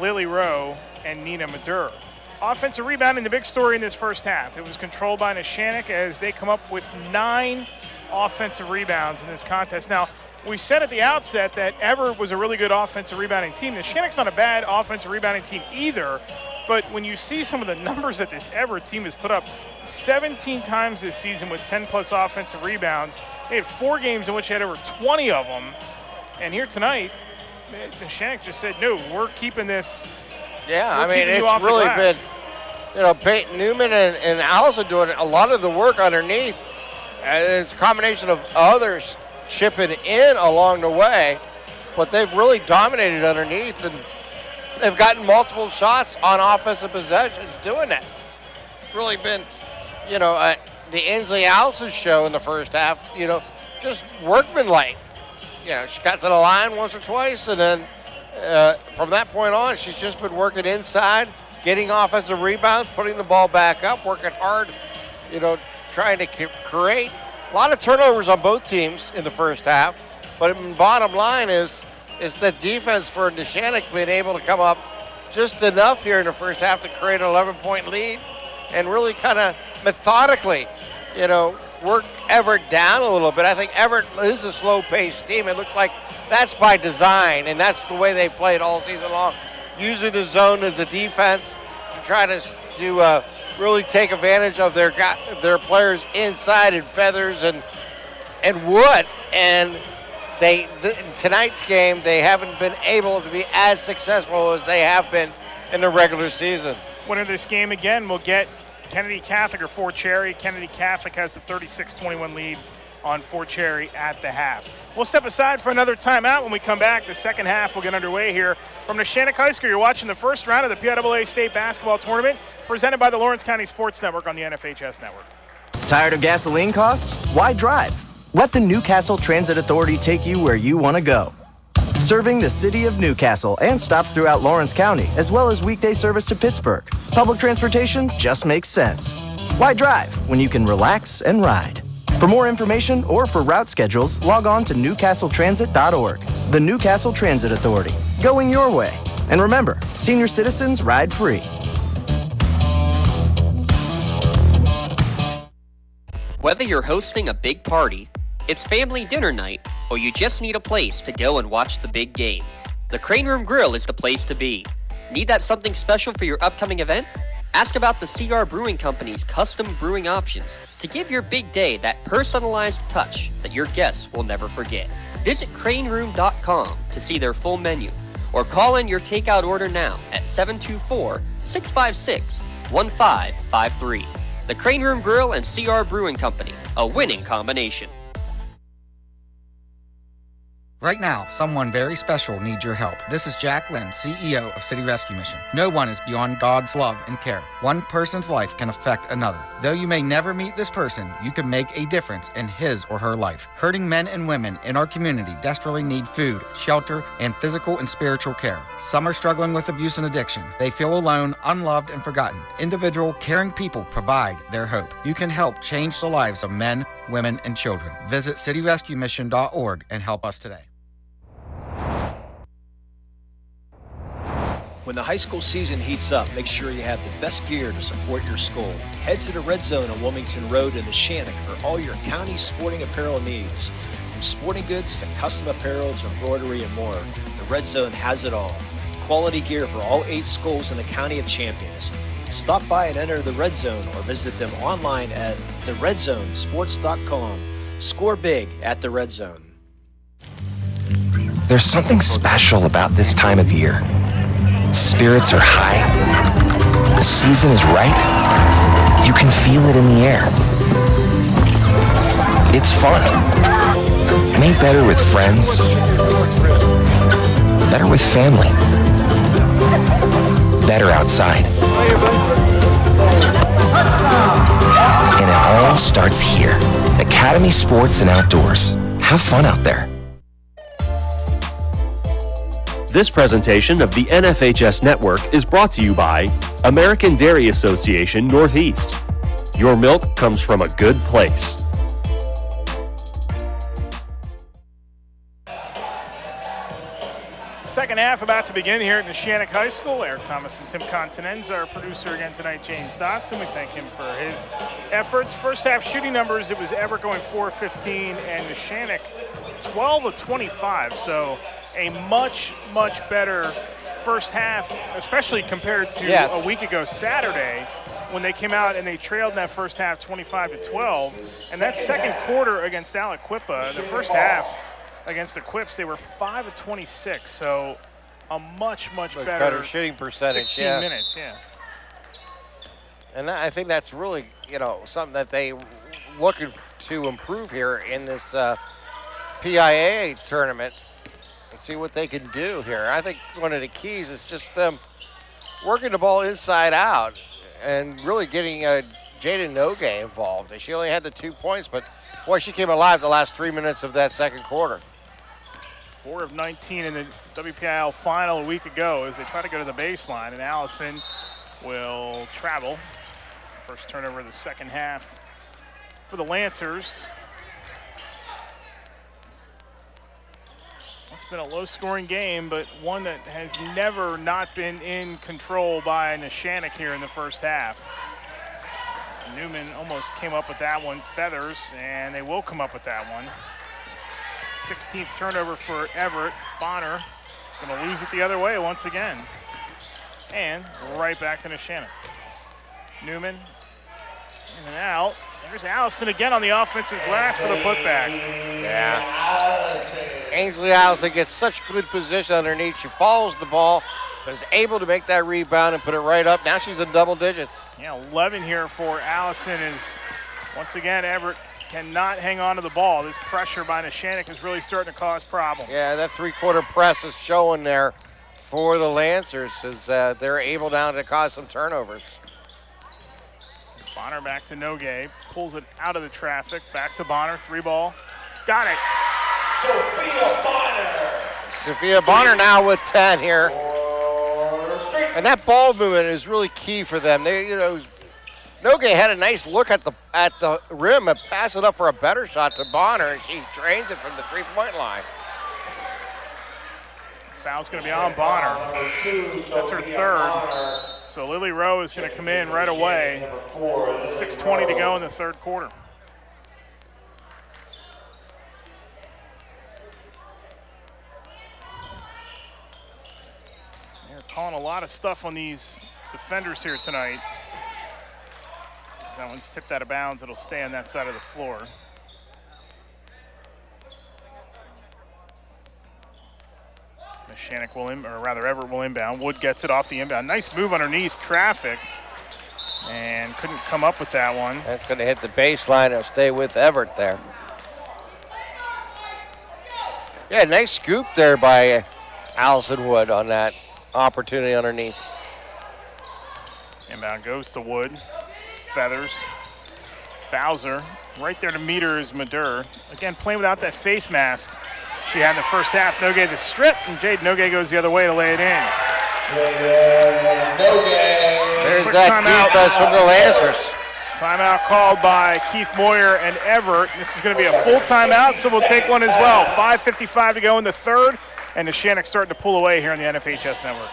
Lily Rowe, and Nina Madur. Offensive rebounding, the big story in this first half. It was controlled by Neshannock as they come up with 9 offensive rebounds in this contest. Now, we said at the outset that Everett was a really good offensive rebounding team. Neshannock's not a bad offensive rebounding team either, but when you see some of the numbers that this Everett team has put up, 17 times this season with 10-plus offensive rebounds. They had 4 games in which they had over 20 of them. And here tonight, Neshannock just said, no, we're keeping this. Yeah, I mean, it's really been, Peyton Newman and Allison doing a lot of the work underneath. And it's a combination of others chipping in along the way, but they've really dominated underneath, and they've gotten multiple shots on offensive possessions doing that. It's really been, the Ainsley Allison show in the first half, just workmanlike. She got to the line once or twice, and then from that point on, she's just been working inside, getting offensive rebounds, putting the ball back up, working hard, trying to create. A lot of turnovers on both teams in the first half, but the bottom line is the defense for Neshannock being able to come up just enough here in the first half to create an 11-point lead and really kind of methodically, work Everett down a little bit. I think Everett is a slow-paced team. It looks like that's by design, and that's the way they played all season long, using the zone as a defense to try to really take advantage of their players inside, and Feathers and Wood. And tonight's game, they haven't been able to be as successful as they have been in the regular season. Winner of this game again will get Kennedy Catholic or Fort Cherry. Kennedy Catholic has the 36-21 lead on Fort Cherry at the half. We'll step aside for another timeout. When we come back, the second half will get underway here from Neshannock High School. You're watching the first round of the PIAA State Basketball Tournament, presented by the Lawrence County Sports Network on the NFHS Network. Tired of gasoline costs? Why drive? Let the Newcastle Transit Authority take you where you want to go. Serving the city of Newcastle and stops throughout Lawrence County, as well as weekday service to Pittsburgh. Public transportation just makes sense. Why drive when you can relax and ride? For more information or for route schedules, log on to newcastletransit.org. The Newcastle Transit Authority, going your way. And remember, senior citizens ride free. Whether you're hosting a big party, it's family dinner night, or you just need a place to go and watch the big game, the Crane Room Grill is the place to be. Need that something special for your upcoming event? Ask about the CR Brewing Company's custom brewing options to give your big day that personalized touch that your guests will never forget. Visit craneroom.com to see their full menu, or call in your takeout order now at 724-656-1553. The Crane Room Grill and CR Brewing Company, a winning combination. Right now, someone very special needs your help. This is Jack Lynn, CEO of City Rescue Mission. No one is beyond God's love and care. One person's life can affect another. Though you may never meet this person, you can make a difference in his or her life. Hurting men and women in our community desperately need food, shelter, and physical and spiritual care. Some are struggling with abuse and addiction. They feel alone, unloved, and forgotten. Individual, caring people provide their hope. You can help change the lives of men, women, and children. Visit cityrescuemission.org and help us today. When the high school season heats up, make sure you have the best gear to support your school. Head to the Red Zone on Wilmington Road in Neshannock for all your county sporting apparel needs. From sporting goods to custom apparel to embroidery and more, the Red Zone has it all. Quality gear for all 8 schools in the County of Champions. Stop by and enter the Red Zone or visit them online at theredzonesports.com. Score big at the Red Zone. There's something special about this time of year. Spirits are high. The season is right. You can feel it in the air. It's fun. Made better with friends. Better with family. Better outside. And it all starts here. Academy Sports and Outdoors. Have fun out there. This presentation of the NFHS Network is brought to you by American Dairy Association Northeast. Your milk comes from a good place. Second half about to begin here at Neshannock High School. Eric Thomas and Tim Continenza, our producer again tonight, James Dotson. We thank him for his efforts. First half shooting numbers, it was Everett going 4-15 and Neshannock 12 of 25. So a much, much better first half, especially compared to a week ago Saturday when they came out and they trailed in that first half 25-12. And that second quarter against Aliquippa, the first half against the Quips, they were 5 of 26. So a much, much better shooting percentage. 16 minutes, yeah. And I think that's really, something that they looking to improve here in this PIAA tournament. And see what they can do here. I think one of the keys is just them working the ball inside out and really getting Jaden Noge involved. She only had the 2 points, but boy, she came alive the last 3 minutes of that second quarter. 4 of 19 in the WPIL final a week ago as they try to go to the baseline, and Allison will travel. First turnover of the second half for the Lancers. It's been a low-scoring game, but one that has never not been in control by Neshannock here in the first half. So Newman almost came up with that one, Feathers, and they will come up with that one. 16th turnover for Everett. Bonner going to lose it the other way once again. And right back to Neshannock. Newman in and out. There's Allison again on the offensive glass for the putback. Yeah. Ainsley Allison gets such good position underneath. She follows the ball, but is able to make that rebound and put it right up. Now she's in double digits. Yeah, 11 here for Allison is, once again, Everett cannot hang on to the ball. This pressure by Neshannock is really starting to cause problems. Yeah, that three-quarter press is showing there for the Lancers as they're able now to cause some turnovers. Bonner back to Noge, pulls it out of the traffic, back to Bonner, 3-ball. Got it. Sophia Bonner now with 10 here. And that ball movement is really key for them. They, Nogue had a nice look at the rim and passed it up for a better shot to Bonner, and she drains it from the three-point line. Foul's going to be on Bonner. That's her third. So Lily Rowe is going to come in right away. 6:20 to go in the third quarter. They're calling a lot of stuff on these defenders here tonight. That one's tipped out of bounds. It'll stay on that side of the floor. Neshannock will Everett will inbound. Wood gets it off the inbound. Nice move underneath traffic, and couldn't come up with that one. That's going to hit the baseline. It'll stay with Everett there. Yeah, nice scoop there by Allison Wood on that opportunity underneath. Inbound goes to Wood. Feathers. Bowser. Right there to meet her is Madur. Again, playing without that face mask she had in the first half. Nogue the strip, and Jade Nogue goes the other way to lay it in. There's that defense from the Lancers. Timeout called by Keith Moyer and Everett. This is going to be a full timeout, so we'll take one as well. 5:55 to go in the third, and Neshannock starting to pull away here on the NFHS Network.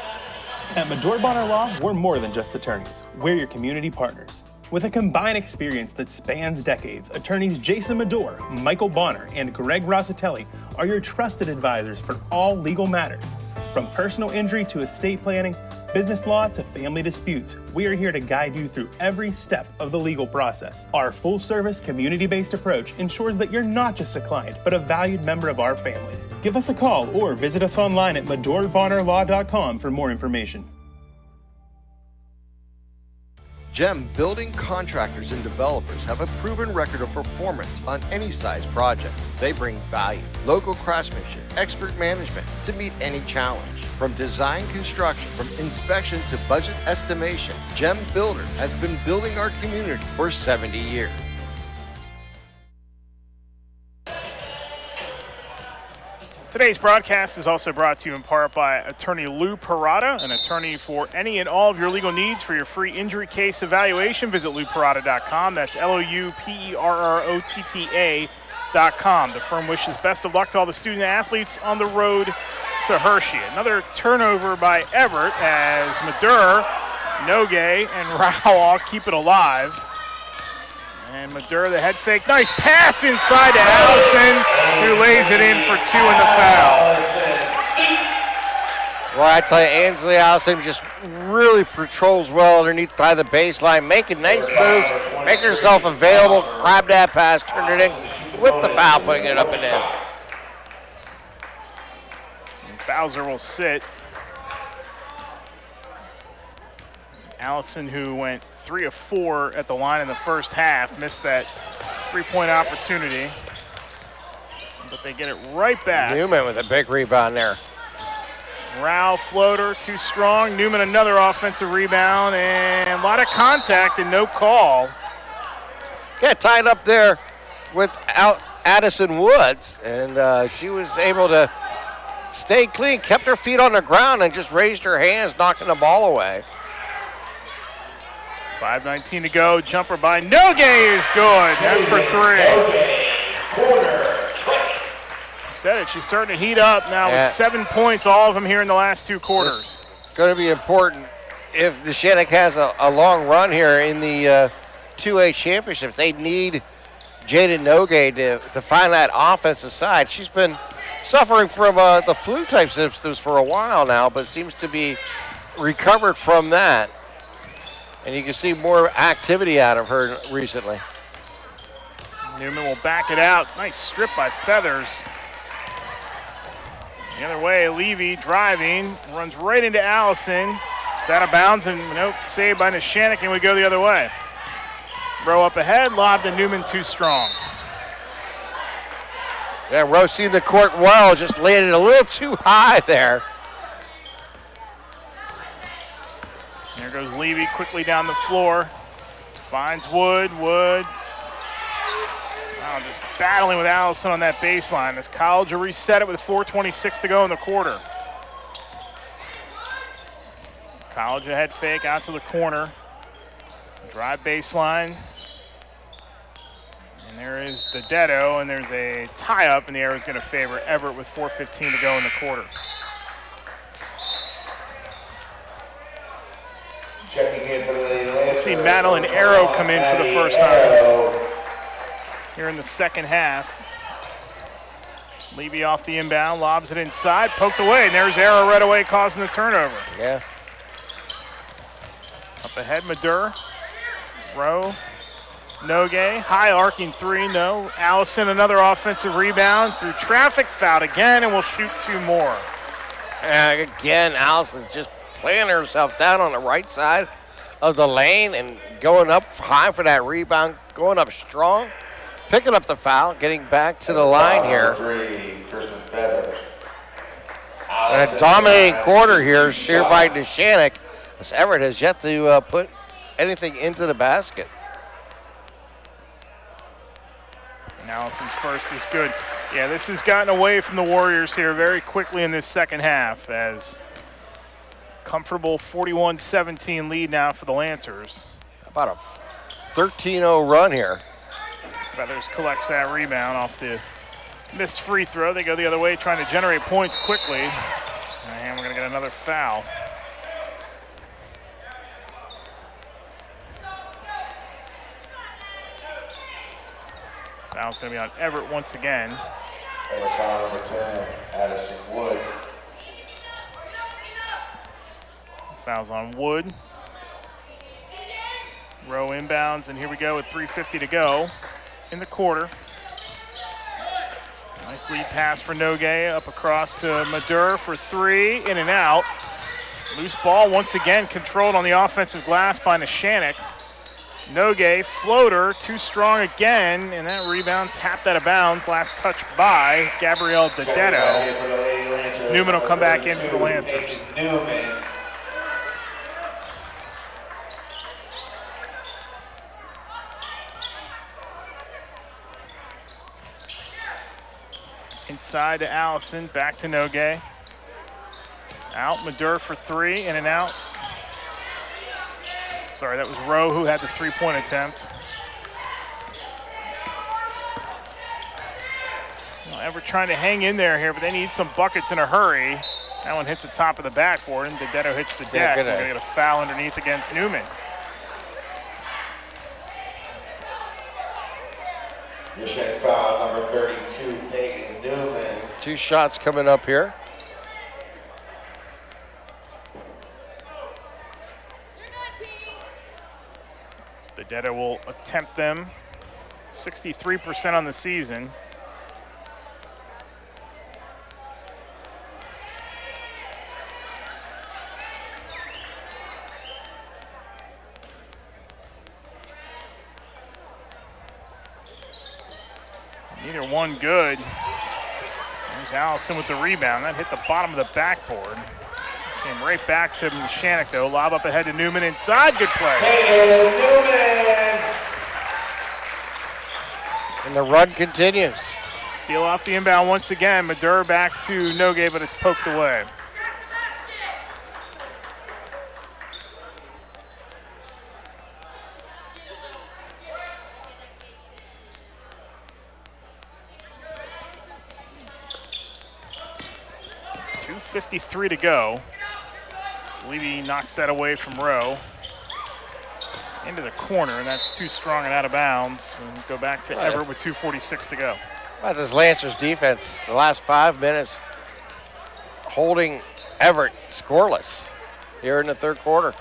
At Medor Bonner Law, we're more than just attorneys. We're your community partners. With a combined experience that spans decades, attorneys Jason Medor, Michael Bonner, and Greg Rossitelli are your trusted advisors for all legal matters. From personal injury to estate planning, business law to family disputes, we are here to guide you through every step of the legal process. Our full-service, community-based approach ensures that you're not just a client, but a valued member of our family. Give us a call or visit us online at MedorBonnerLaw.com for more information. GEM building contractors and developers have a proven record of performance on any size project. They bring value, local craftsmanship, expert management to meet any challenge. From design construction, from inspection to budget estimation, GEM Builder has been building our community for 70 years. Today's broadcast is also brought to you in part by attorney Lou Parada, an attorney for any and all of your legal needs. For your free injury case evaluation, visit louparada.com. That's LOUPERROTTA.com. The firm wishes best of luck to all the student athletes on the road to Hershey. Another turnover by Everett as Madur, Nogue, and Rao all keep it alive. And Madur, the head fake. Nice pass inside to Allison, who lays it in for two in the foul. Well, I tell you, Ainsley Allison just really patrols well underneath by the baseline, making nice moves, making herself available, grabbed that pass, turned it in with the foul, putting it up and in. And Bowser will sit. Allison, who went 3 of 4 at the line in the first half, missed that three-point opportunity. But they get it right back. Newman with a big rebound there. Rao floater, too strong. Newman another offensive rebound, and a lot of contact and no call. Yeah, tied up there with Addison Woods, and she was able to stay clean, kept her feet on the ground, and just raised her hands, knocking the ball away. 5:19 to go. Jumper by Nogue is good. That's for 3. You said it. She's starting to heat up now with 7 points, all of them here in the last 2 quarters. It's going to be important if Neshannock has a long run here in the 2A championships. They need Jaden Nogue to find that offensive side. She's been suffering from the flu-type symptoms for a while now, but seems to be recovered from that. And you can see more activity out of her recently. Newman will back it out. Nice strip by Feathers. The other way, Levy driving, runs right into Allison. It's out of bounds, and nope, saved by Neshannock, and we go the other way. Rowe up ahead, lob to Newman, too strong. Yeah, Rowe seeing the court well, just landed a little too high there. There goes Levy quickly down the floor. Finds Wood. Wood. Oh, just battling with Allison on that baseline as College will reset it with 4:26 to go in the quarter. College a head fake out to the corner. Drive baseline. And there is Dedetto, and there's a tie-up, and the arrow is going to favor Everett with 4:15 to go in the quarter. Checking in for the Lady We'll Lancers. see Madeline Arrow come in for the first time here in the second half. Levy off the inbound, lobs it inside, poked away, and there's Arrow right away causing the turnover. Yeah. Up ahead, Madur, Rowe, Nogue, high arcing three, no. Allison, another offensive rebound through traffic, fouled again, and will shoot 2 more. Again, Allison's just playing herself down on the right side of the lane and going up high for that rebound, going up strong, picking up the foul, getting back to the line here. And a dominating quarter here, shared by Neshannock, as Everett has yet to put anything into the basket. And Allison's first is good. Yeah, this has gotten away from the Warriors here very quickly in this second half, as comfortable 41-17 lead now for the Lancers. About a 13-0 run here. Feathers collects that rebound off the missed free throw. They go the other way, trying to generate points quickly. And we're going to get another foul. Foul's going to be on Everett once again. Everett foul number 10, Addison Wood. Foul's on Wood. Rowe inbounds, and here we go with 3:50 to go in the quarter. Nice lead pass for Nogue, up across to Madur for 3, in and out. Loose ball once again controlled on the offensive glass by Neshannock. Nogue, floater, too strong again, and that rebound tapped out of bounds. Last touch by Gabrielle Dedetto. Newman will come back in for the Lancers. Newman. Inside to Allison, back to Nogue. Out, Madur for 3, in and out. Sorry, that was Rowe who had the 3-point attempt. Well, Everett trying to hang in there here, but they need some buckets in a hurry. That one hits the top of the backboard, and Dedetto hits the deck. They're going to get a foul underneath against Newman. Neshannock foul number 32, Peyton Newman. 2 shots coming up here. Dedetto will attempt them. 63% on the season. Neither one good. There's Allison with the rebound. That hit the bottom of the backboard. Came right back to Neshannock, though. Lob up ahead to Newman inside. Good play. Hey, Newman! And the run continues. Steal off the inbound once again. Madur back to Nogue, but it's poked away. .53 to go. Levy knocks that away from Rowe. Into the corner, and that's too strong and out of bounds. And go back to Everett with 2:46 to go. Well, this Lancers defense, the last 5 minutes, holding Everett scoreless here in the third quarter.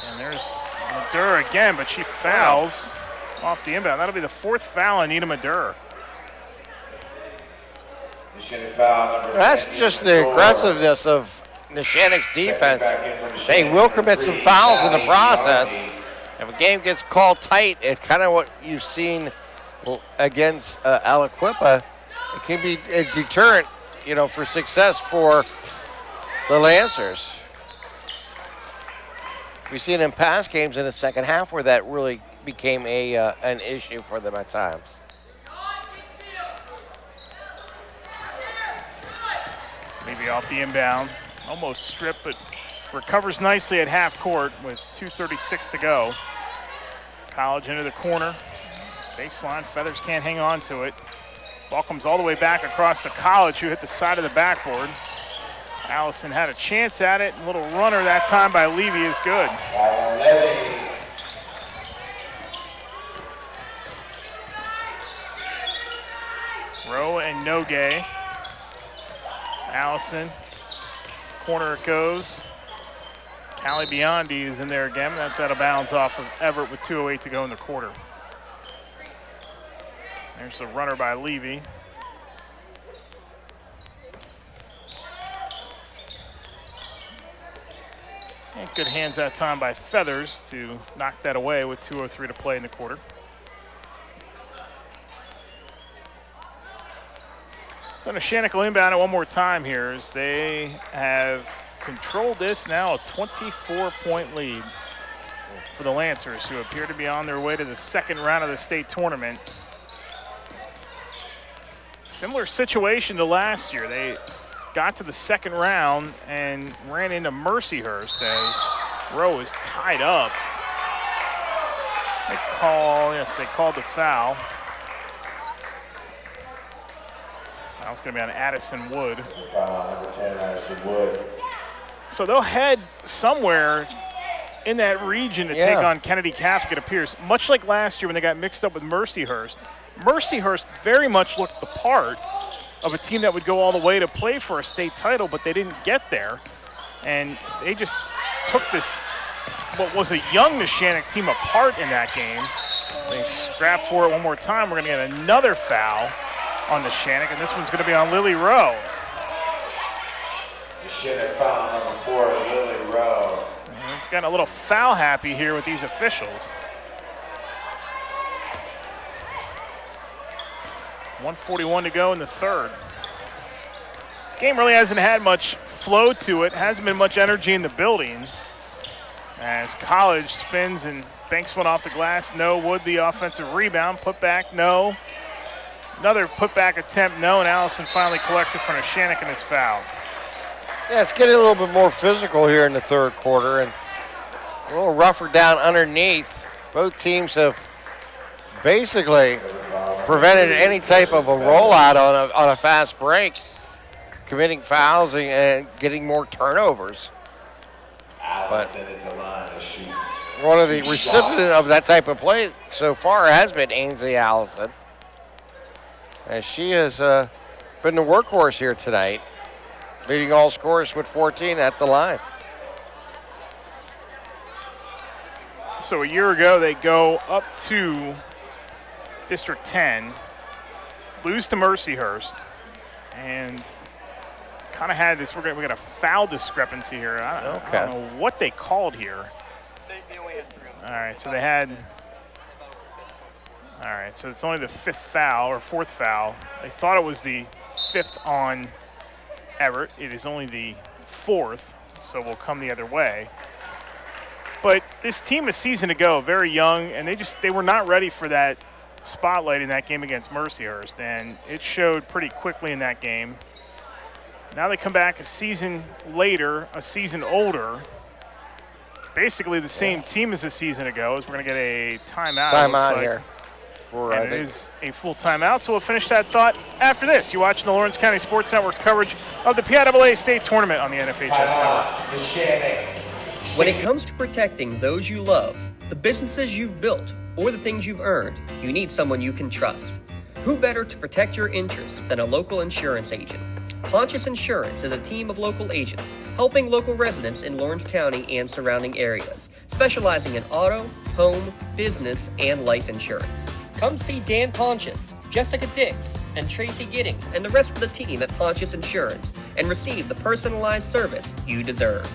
And there's Madur again, but she fouls off the inbound. That'll be the 4th foul on Nina Madur. That's just the aggressiveness of Neshannock's defense. They will commit some fouls in the process. If a game gets called tight, it's kind of what you've seen against Aliquippa. It can be a deterrent, for success for the Lancers. We've seen in past games in the second half where that really became an issue for them at times. Maybe off the inbound. Almost stripped, but recovers nicely at half court with 2:36 to go. College into the corner. Baseline, Feathers can't hang on to it. Ball comes all the way back across to College, who hit the side of the backboard. Allison had a chance at it. A little runner that time by Levy is good. Rowe and Nogue. Allison, corner it goes. Callie Biondi is in there again. That's out of bounds off of Everett with 2:08 to go in the quarter. There's the runner by Levy. And good hands that time by Feathers to knock that away with 2:03 to play in the quarter. So Neshannock will inbound it one more time here as they have controlled this, now a 24-point lead for the Lancers, who appear to be on their way to the second round of the state tournament. Similar situation to last year. They got to the second round and ran into Mercyhurst as Rowe was tied up. They called the foul. Foul's going to be on Addison Wood. Foul number 10, Addison Wood. So they'll head somewhere in that region to take on Kennedy Catholic, it appears. Much like last year when they got mixed up with Mercyhurst. Mercyhurst very much looked the part of a team that would go all the way to play for a state title, but they didn't get there. And they just took this, what was a young Neshannock team, apart in that game. So they scrap for it one more time. We're going to get another foul on Neshannock, and this one's going to be on Lily Rowe. Neshannock foul number 4, Lily Rowe. We've gotten a little foul happy here with these officials. 1:41 to go in the third. This game really hasn't had much flow to it. Hasn't been much energy in the building. As College spins and banks one off the glass. No. Wood the offensive rebound. Put back, no. Another putback attempt, no. And Allison finally collects it for Neshannock and is fouled. Yeah, it's getting a little bit more physical here in the third quarter and a little rougher down underneath. Both teams have basically prevented any type of a rollout on a fast break, committing fouls and getting more turnovers. But one of the recipients of that type of play so far has been Ainsley Allison, as she has been the workhorse here tonight, leading all scorers with 14 at the line. So a year ago, they go up to District 10, lose to Mercyhurst, and kind of had this, we got a foul discrepancy here. I don't know what they called here. All right, so they had, all right, so it's only the fifth foul or fourth foul. They thought it was the fifth on Everett. It is only the fourth, so we'll come the other way. But this team a season ago, very young, and they were not ready for that spotlight in that game against Mercyhurst, and it showed pretty quickly in that game. Now they come back a season later, a season older, basically the same team as a season ago. As we're going to get a timeout. Timeout here. And it is a full timeout, so we'll finish that thought after this. You're watching the Lawrence County Sports Network's coverage of the PIAA State Tournament on the NFHS Network. When it comes to protecting those you love, the businesses you've built, or the things you've earned, you need someone you can trust. Who better to protect your interests than a local insurance agent? Pontius Insurance is a team of local agents helping local residents in Lawrence County and surrounding areas, specializing in auto, home, business, and life insurance. Come see Dan Pontius, Jessica Dix, and Tracy Giddings, and the rest of the team at Pontius Insurance, and receive the personalized service you deserve.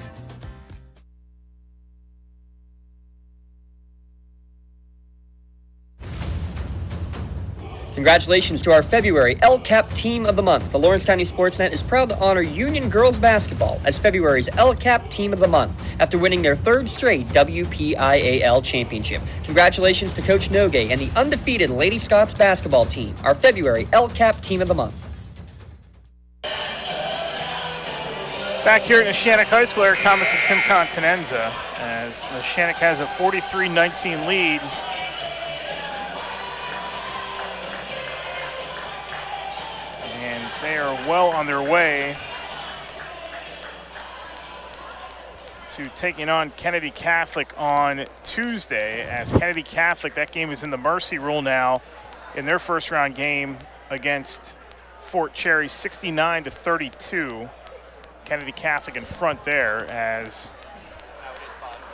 Congratulations to our February LCAP Team of the Month. The Lawrence County SportsNet is proud to honor Union Girls Basketball as February's LCAP Team of the Month after winning their third straight WPIAL championship. Congratulations to Coach Nogue and the undefeated Lady Scots basketball team, our February LCAP Team of the Month. Back here at Neshannock High School, Eric Thomas and Tim Continenza, as Neshannock has a 43-19 lead. And they are well on their way to taking on Kennedy Catholic on Tuesday. As Kennedy Catholic, that game is in the Mercy Rule now in their first round game against Fort Cherry, 69-32. Kennedy Catholic in front there as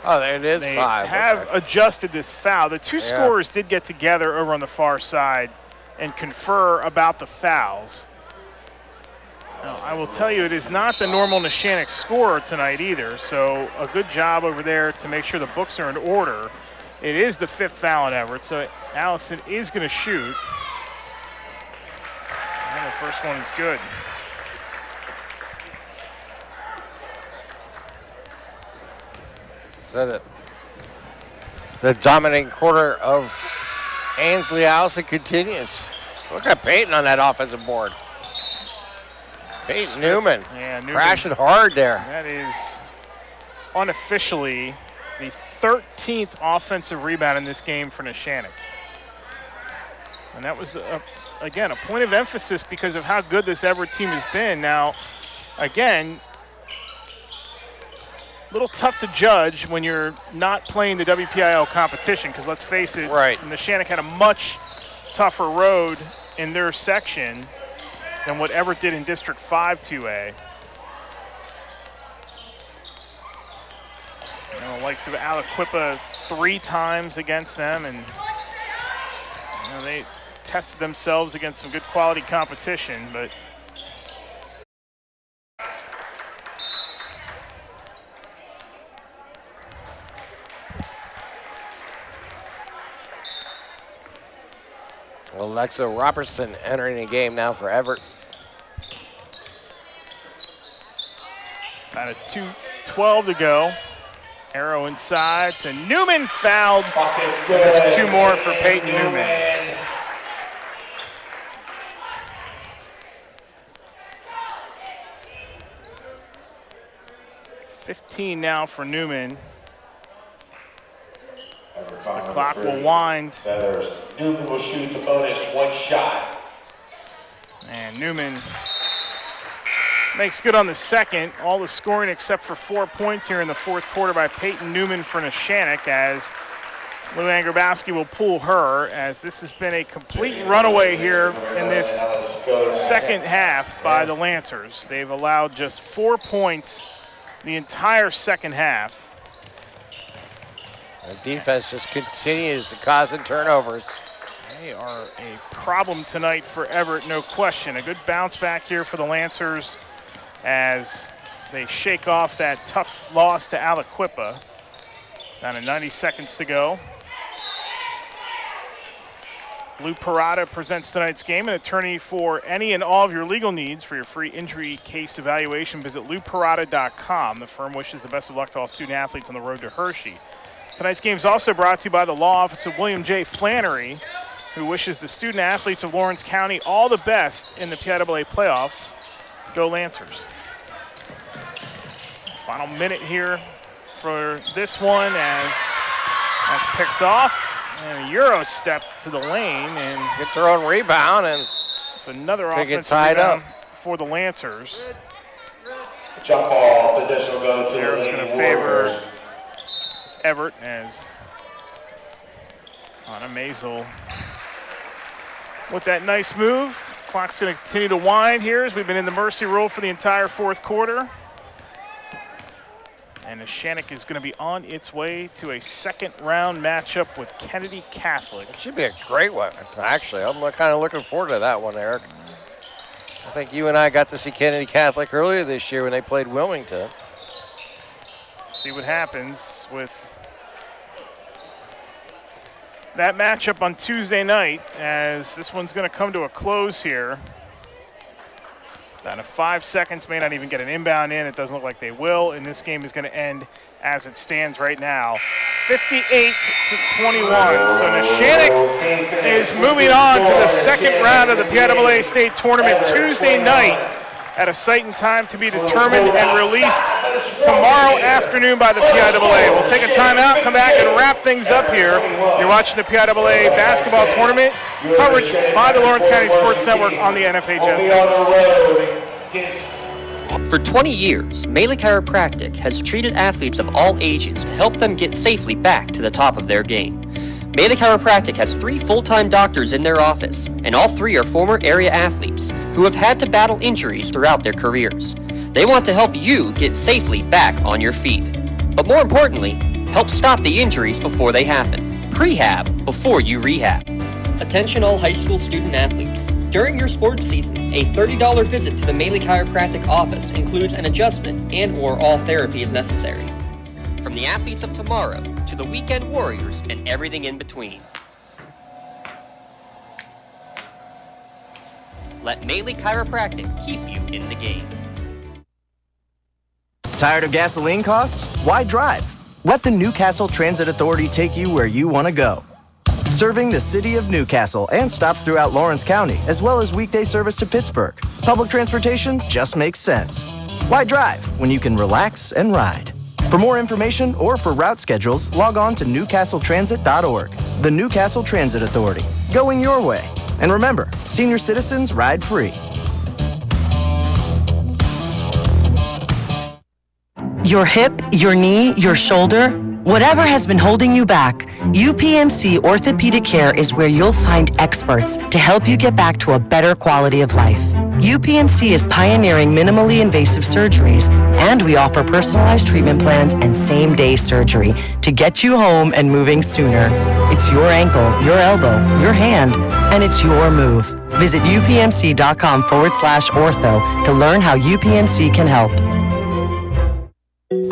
there it is. They 5. have adjusted this foul. The two scorers did get together over on the far side and confer about the fouls. Now, I will tell you, it is not the normal Neshannock scorer tonight either, so a good job over there to make sure the books are in order. It is the 5th foul on Everett, so Allison is going to shoot. And the first one is good. So the dominating quarter of Ainsley Allison continues. Look at Peyton on that offensive board. Peyton Newman, crashing hard there. That is unofficially the 13th offensive rebound in this game for Neshannock. And that was, again, a point of emphasis because of how good this Everett team has been. Now, again, a little tough to judge when you're not playing the WPIAL competition because, let's face it, Neshannock had a much tougher road in their section than what Everett did in District 5 2A. The likes of Aliquippa 3 times against them, and they tested themselves against some good quality competition, but Alexa Robertson entering the game now for Everett. About a 2:12 to go. Arrow inside to Newman, fouled. There's 2 more for Peyton Newman. $15 now for Newman. So the clock will wind. Newman will shoot the bonus 1 shot. And Newman makes good on the second. All the scoring except for 4 points here in the 4th quarter by Peyton Newman for Neshannock, as Lou Angrabowski will pull her, as this has been a complete runaway here in this second half by the Lancers. They've allowed just 4 points the entire second half. The defense just continues to cause turnovers. They are a problem tonight for Everett, no question. A good bounce back here for the Lancers as they shake off that tough loss to Aliquippa. Down to 90 seconds to go. Lou Parada presents tonight's game, an attorney for any and all of your legal needs. For your free injury case evaluation, visit louparada.com. The firm wishes the best of luck to all student athletes on the road to Hershey. Tonight's game is also brought to you by the law office of William J. Flannery, who wishes the student athletes of Lawrence County all the best in the PIAA playoffs. Go Lancers. Final minute here for this one as that's picked off. And a Euro step to the lane and gets her own rebound, and it's another offensive rebound for the Lancers. Jump ball possession will go to the Lady Warriors. Favor Everett as Anna Maisel with that nice move. Clock's going to continue to wind here as we've been in the mercy rule for the entire 4th quarter. And Neshannock is going to be on its way to a second-round matchup with Kennedy Catholic. It should be a great one, actually. I'm kind of looking forward to that one, Eric. I think you and I got to see Kennedy Catholic earlier this year when they played Wilmington. See what happens with that matchup on Tuesday night, as this one's going to come to a close here. Down to 5 seconds, may not even get an inbound in. It doesn't look like they will, and this game is going to end as it stands right now, 58-21. So Neshannock is moving on to the second round of the PIAA State Tournament Tuesday night at a site and time to be determined and released tomorrow afternoon by the PIAA. We'll take a timeout, come back and wrap things up here. You're watching the PIAA basketball tournament coverage by the Lawrence County Sports Network on the NFHS Network. For 20 years, Melee Chiropractic has treated athletes of all ages to help them get safely back to the top of their game. Melee Chiropractic has 3 full-time doctors in their office, and all 3 are former area athletes who have had to battle injuries throughout their careers. They want to help you get safely back on your feet. But more importantly, help stop the injuries before they happen. Prehab before you rehab. Attention all high school student athletes. During your sports season, a $30 visit to the Melee Chiropractic office includes an adjustment and/or all therapy is necessary. From the athletes of tomorrow to the weekend warriors and everything in between. Let Melee Chiropractic keep you in the game. Tired of gasoline costs? Why drive? Let the Newcastle Transit Authority take you where you want to go. Serving the city of Newcastle and stops throughout Lawrence County, as well as weekday service to Pittsburgh. Public transportation just makes sense. Why drive when you can relax and ride? For more information or for route schedules, log on to newcastletransit.org. The Newcastle Transit Authority. Going your way. And remember, senior citizens ride free. Your hip, your knee, your shoulder, whatever has been holding you back, UPMC Orthopedic Care is where you'll find experts to help you get back to a better quality of life. UPMC is pioneering minimally invasive surgeries, and we offer personalized treatment plans and same-day surgery to get you home and moving sooner. It's your ankle, your elbow, your hand, and it's your move. Visit upmc.com/ortho to learn how UPMC can help.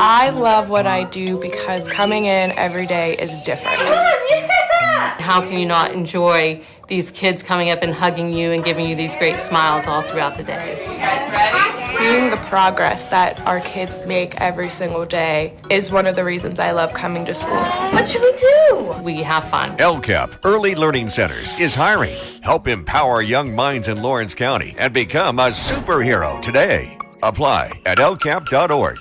I love what I do because coming in every day is different. How can you not enjoy these kids coming up and hugging you and giving you these great smiles all throughout the day? You guys ready? Seeing the progress that our kids make every single day is one of the reasons I love coming to school. What should we do? We have fun. LCAP Early Learning Centers is hiring. Help empower young minds in Lawrence County and become a superhero today. Apply at lcap.org.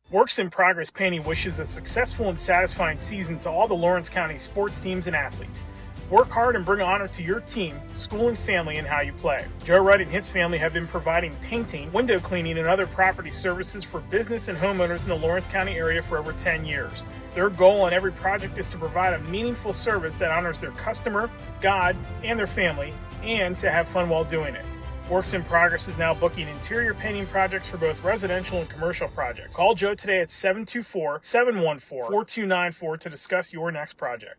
Works in Progress Painting wishes a successful and satisfying season to all the Lawrence County sports teams and athletes. Work hard and bring honor to your team, school, and family in how you play. Joe Wright and his family have been providing painting, window cleaning, and other property services for business and homeowners in the Lawrence County area for over 10 years. Their goal on every project is to provide a meaningful service that honors their customer, God, and their family, and to have fun while doing it. Works in Progress is now booking interior painting projects for both residential and commercial projects. Call Joe today at 724-714-4294 to discuss your next project.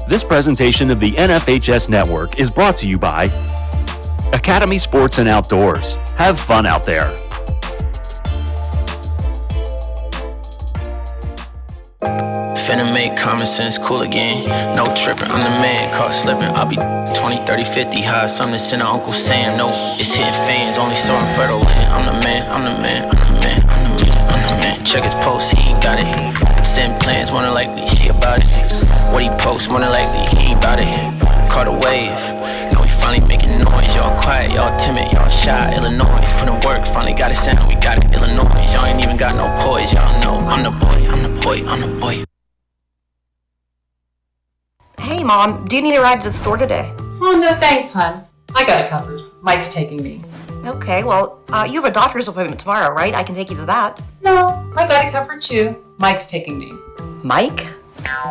This presentation of the NFHS Network is brought to you by Academy Sports and Outdoors. Have fun out there. Finna make common sense cool again. No tripping, I'm the man, caught slipping. I'll be 20, 30, 50 high. Something to send to Uncle Sam. No, it's hitting fans, only so in fertile land. I'm the man, I'm the man, I'm the man, I'm the man, I'm the man. Check his post, he ain't got it. Send plans, more than likely, he about it. What he posts, more than likely, he ain't about it. Caught a wave, now we finally making noise. Y'all quiet, y'all timid, y'all shy. Illinois, put in work, finally got it sound, we got it. Illinois, y'all ain't even got no poise. Y'all know, I'm the boy, I'm the boy, I'm the boy. Hey, Mom, do you need a ride to the store today? Oh, no thanks, hon. I got it covered. Mike's taking me. Okay, well, you have a doctor's appointment tomorrow, right? I can take you to that. No, I got it covered too. Mike's taking me. Mike?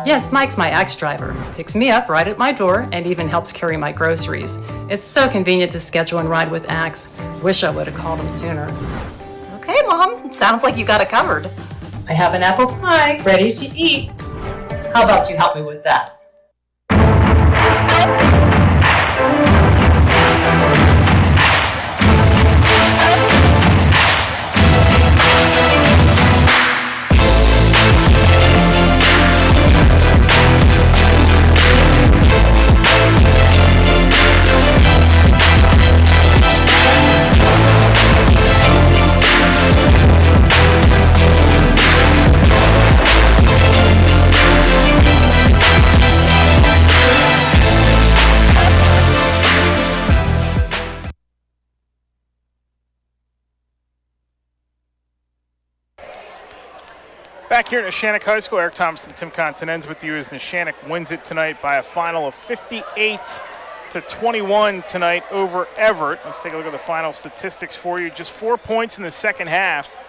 Yes, Mike's my ex-driver. Picks me up right at my door and even helps carry my groceries. It's so convenient to schedule and ride with Axe. Wish I would have called him sooner. Okay, Mom. Sounds like you got it covered. I have an apple pie ready to eat. How about you help me with that? back here at Neshannock High School. Eric Thompson, Tim Continenz with you as Neshannock wins it tonight by a final of 58-21 tonight over Everett. Let's take a look at the final statistics for you. Just 4 points in the second half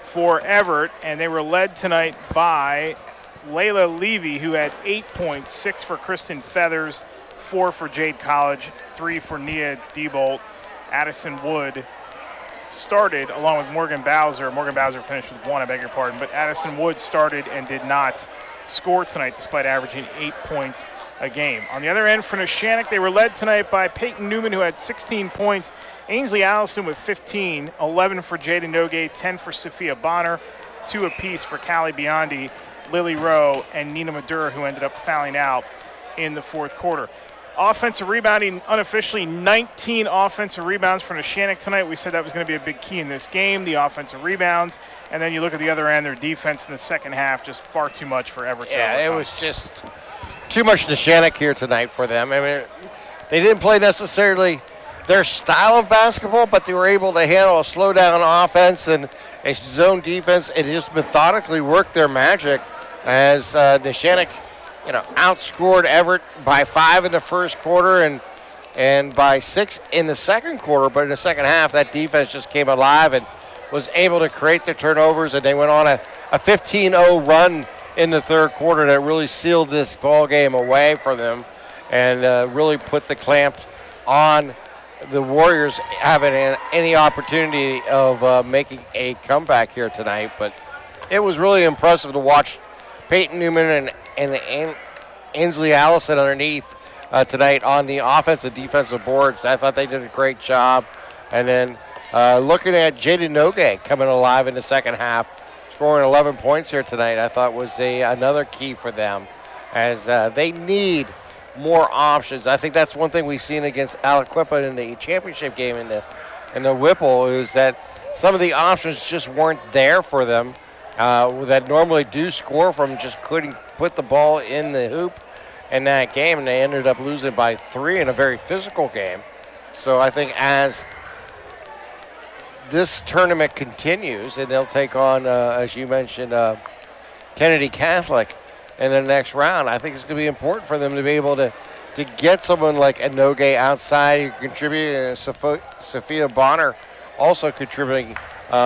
for Everett, and they were led tonight by Layla Levy, who had 8 points, 6 for Kristen Feathers, 4 for Jade College, 3 for Nia Diebold. Addison Wood started along with Morgan Bowser. Morgan Bowser finished with 1, I beg your pardon, but Addison Wood started and did not score tonight despite averaging 8 points a game. On the other end for Neshannock, they were led tonight by Peyton Newman, who had 16 points, Ainsley Allison with 15, 11 for Jada Nogay, 10 for Sophia Bonner, 2 apiece for Callie Biondi, Lily Rowe, and Nina Madura, who ended up fouling out in the fourth quarter. Offensive rebounding, unofficially 19 offensive rebounds for Neshannock tonight. We said that was going to be a big key in this game, the offensive rebounds. And then you look at the other end, their defense in the second half, just far too much for Everett. Yeah, it was just too much Neshannock here tonight for them. I mean, they didn't play necessarily their style of basketball, but they were able to handle a slow-down offense and a zone defense and just methodically work their magic as Neshannock outscored Everett by 5 in the first quarter and by 6 in the second quarter. But in the second half, that defense just came alive and was able to create the turnovers, and they went on a 15-0 run in the third quarter that really sealed this ball game away for them and really put the clamps on the Warriors having any opportunity of making a comeback here tonight. But it was really impressive to watch Peyton Newman and Ainsley Allison underneath tonight on the offensive defensive boards. I thought they did a great job. And then looking at Jada Nogay coming alive in the second half, scoring 11 points here tonight, I thought was another key for them as they need more options. I think that's one thing we've seen against Aliquippa in the championship game in the Whipple is that some of the options just weren't there for them that normally do score from, just couldn't put the ball in the hoop in that game, and they ended up losing by 3 in a very physical game. So I think as this tournament continues, and they'll take on, as you mentioned, Kennedy Catholic in the next round, I think it's going to be important for them to be able to get someone like Enoge outside who contributed, and Sophia Bonner also contributing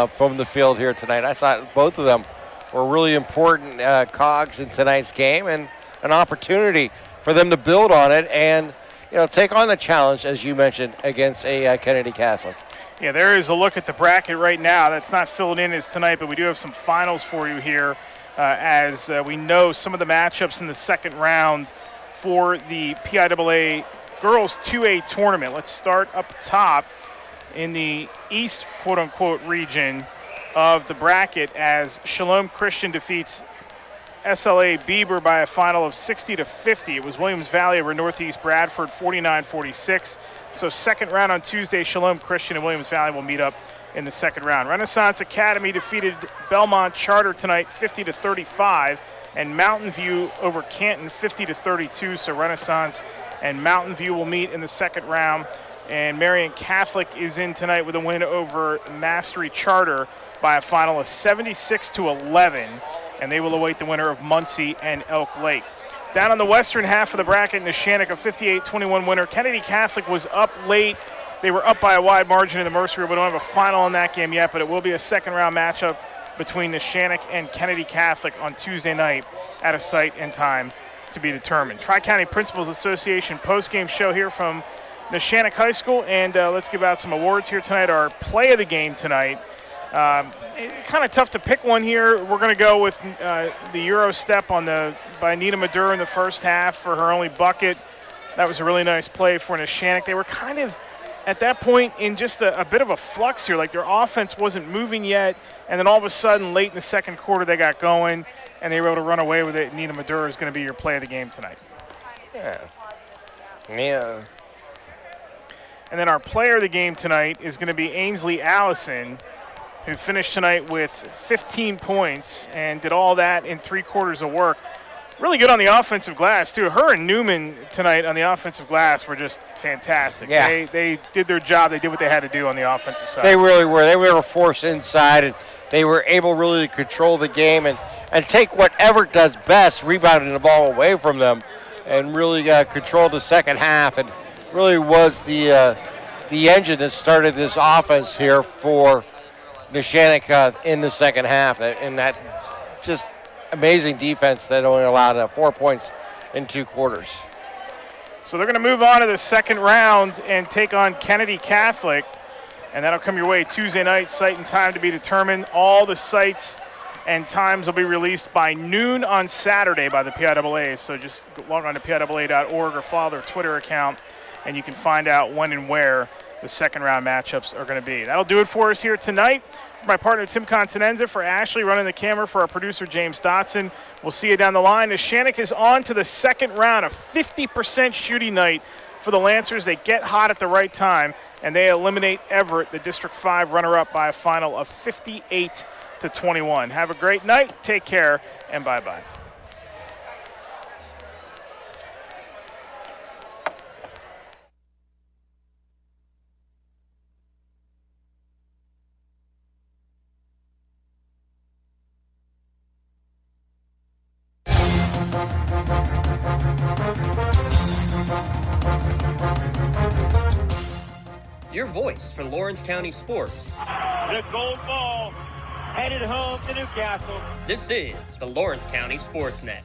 from the field here tonight. I thought both of them were really important cogs in tonight's game, and an opportunity for them to build on it and take on the challenge, as you mentioned, against a Kennedy Catholic. Yeah, there is a look at the bracket right now. That's not filled in as tonight, but we do have some finals for you here as we know some of the matchups in the second round for the PIAA Girls 2A tournament. Let's start up top in the East, quote-unquote, region of the bracket as Shalom Christian defeats SLA Bieber by a final of 60-50. It was Williams Valley over Northeast Bradford 49-46. So second round on Tuesday, Shalom Christian and Williams Valley will meet up in the second round. Renaissance Academy defeated Belmont Charter tonight 50-35, and Mountain View over Canton 50-32. So Renaissance and Mountain View will meet in the second round. And Marion Catholic is in tonight with a win over Mastery Charter by a final of 76-11. And they will await the winner of Muncie and Elk Lake. Down on the western half of the bracket, Neshannock, a 58-21 winner. Kennedy Catholic was up late. They were up by a wide margin in the Mercer, but don't have a final in that game yet. But it will be a second-round matchup between Neshannock and Kennedy Catholic on Tuesday night at a site and time to be determined. Tri-County Principals Association postgame show here from Neshannock High School, and let's give out some awards here tonight. Our play of the game tonight. Kind of tough to pick one here. We're going to go with the Euro step by Nina Madura in the first half for her only bucket. That was a really nice play for Neshannock. They were kind of at that point in just a bit of a flux here. Like their offense wasn't moving yet, and then all of a sudden late in the second quarter they got going, and they were able to run away with it. Nina Madura is going to be your play of the game tonight. Yeah. And then our player of the game tonight is going to be Ainsley Allison, who finished tonight with 15 points and did all that in 3 quarters of work. Really good on the offensive glass, too. Her and Newman tonight on the offensive glass were just fantastic. Yeah. They did their job. They did what they had to do on the offensive side. They really were. They were forced inside, and they were able really to control the game and take what Everett does best, rebounding the ball away from them, and really control the second half. And really was the engine that started this offense here for Neshannock in the second half. And that just amazing defense that only allowed 4 points in 2 quarters. So they're going to move on to the second round and take on Kennedy Catholic, and that'll come your way Tuesday night. Site and time to be determined. All the sites and times will be released by noon on Saturday by the PIAA. So just log on to PIAA.org or follow their Twitter account, and you can find out when and where the second round matchups are going to be. That'll do it for us here tonight. For my partner Tim Continenza, for Ashley running the camera, for our producer James Dotson. We'll see you down the line. Neshannock is on to the second round, a 50% shooting night for the Lancers. They get hot at the right time, and they eliminate Everett, the District 5 runner-up, by a final of 58-21. Have a great night. Take care, and bye-bye. Your voice for Lawrence County sports. The gold ball headed home to Newcastle. This is the Lawrence County SportsNet.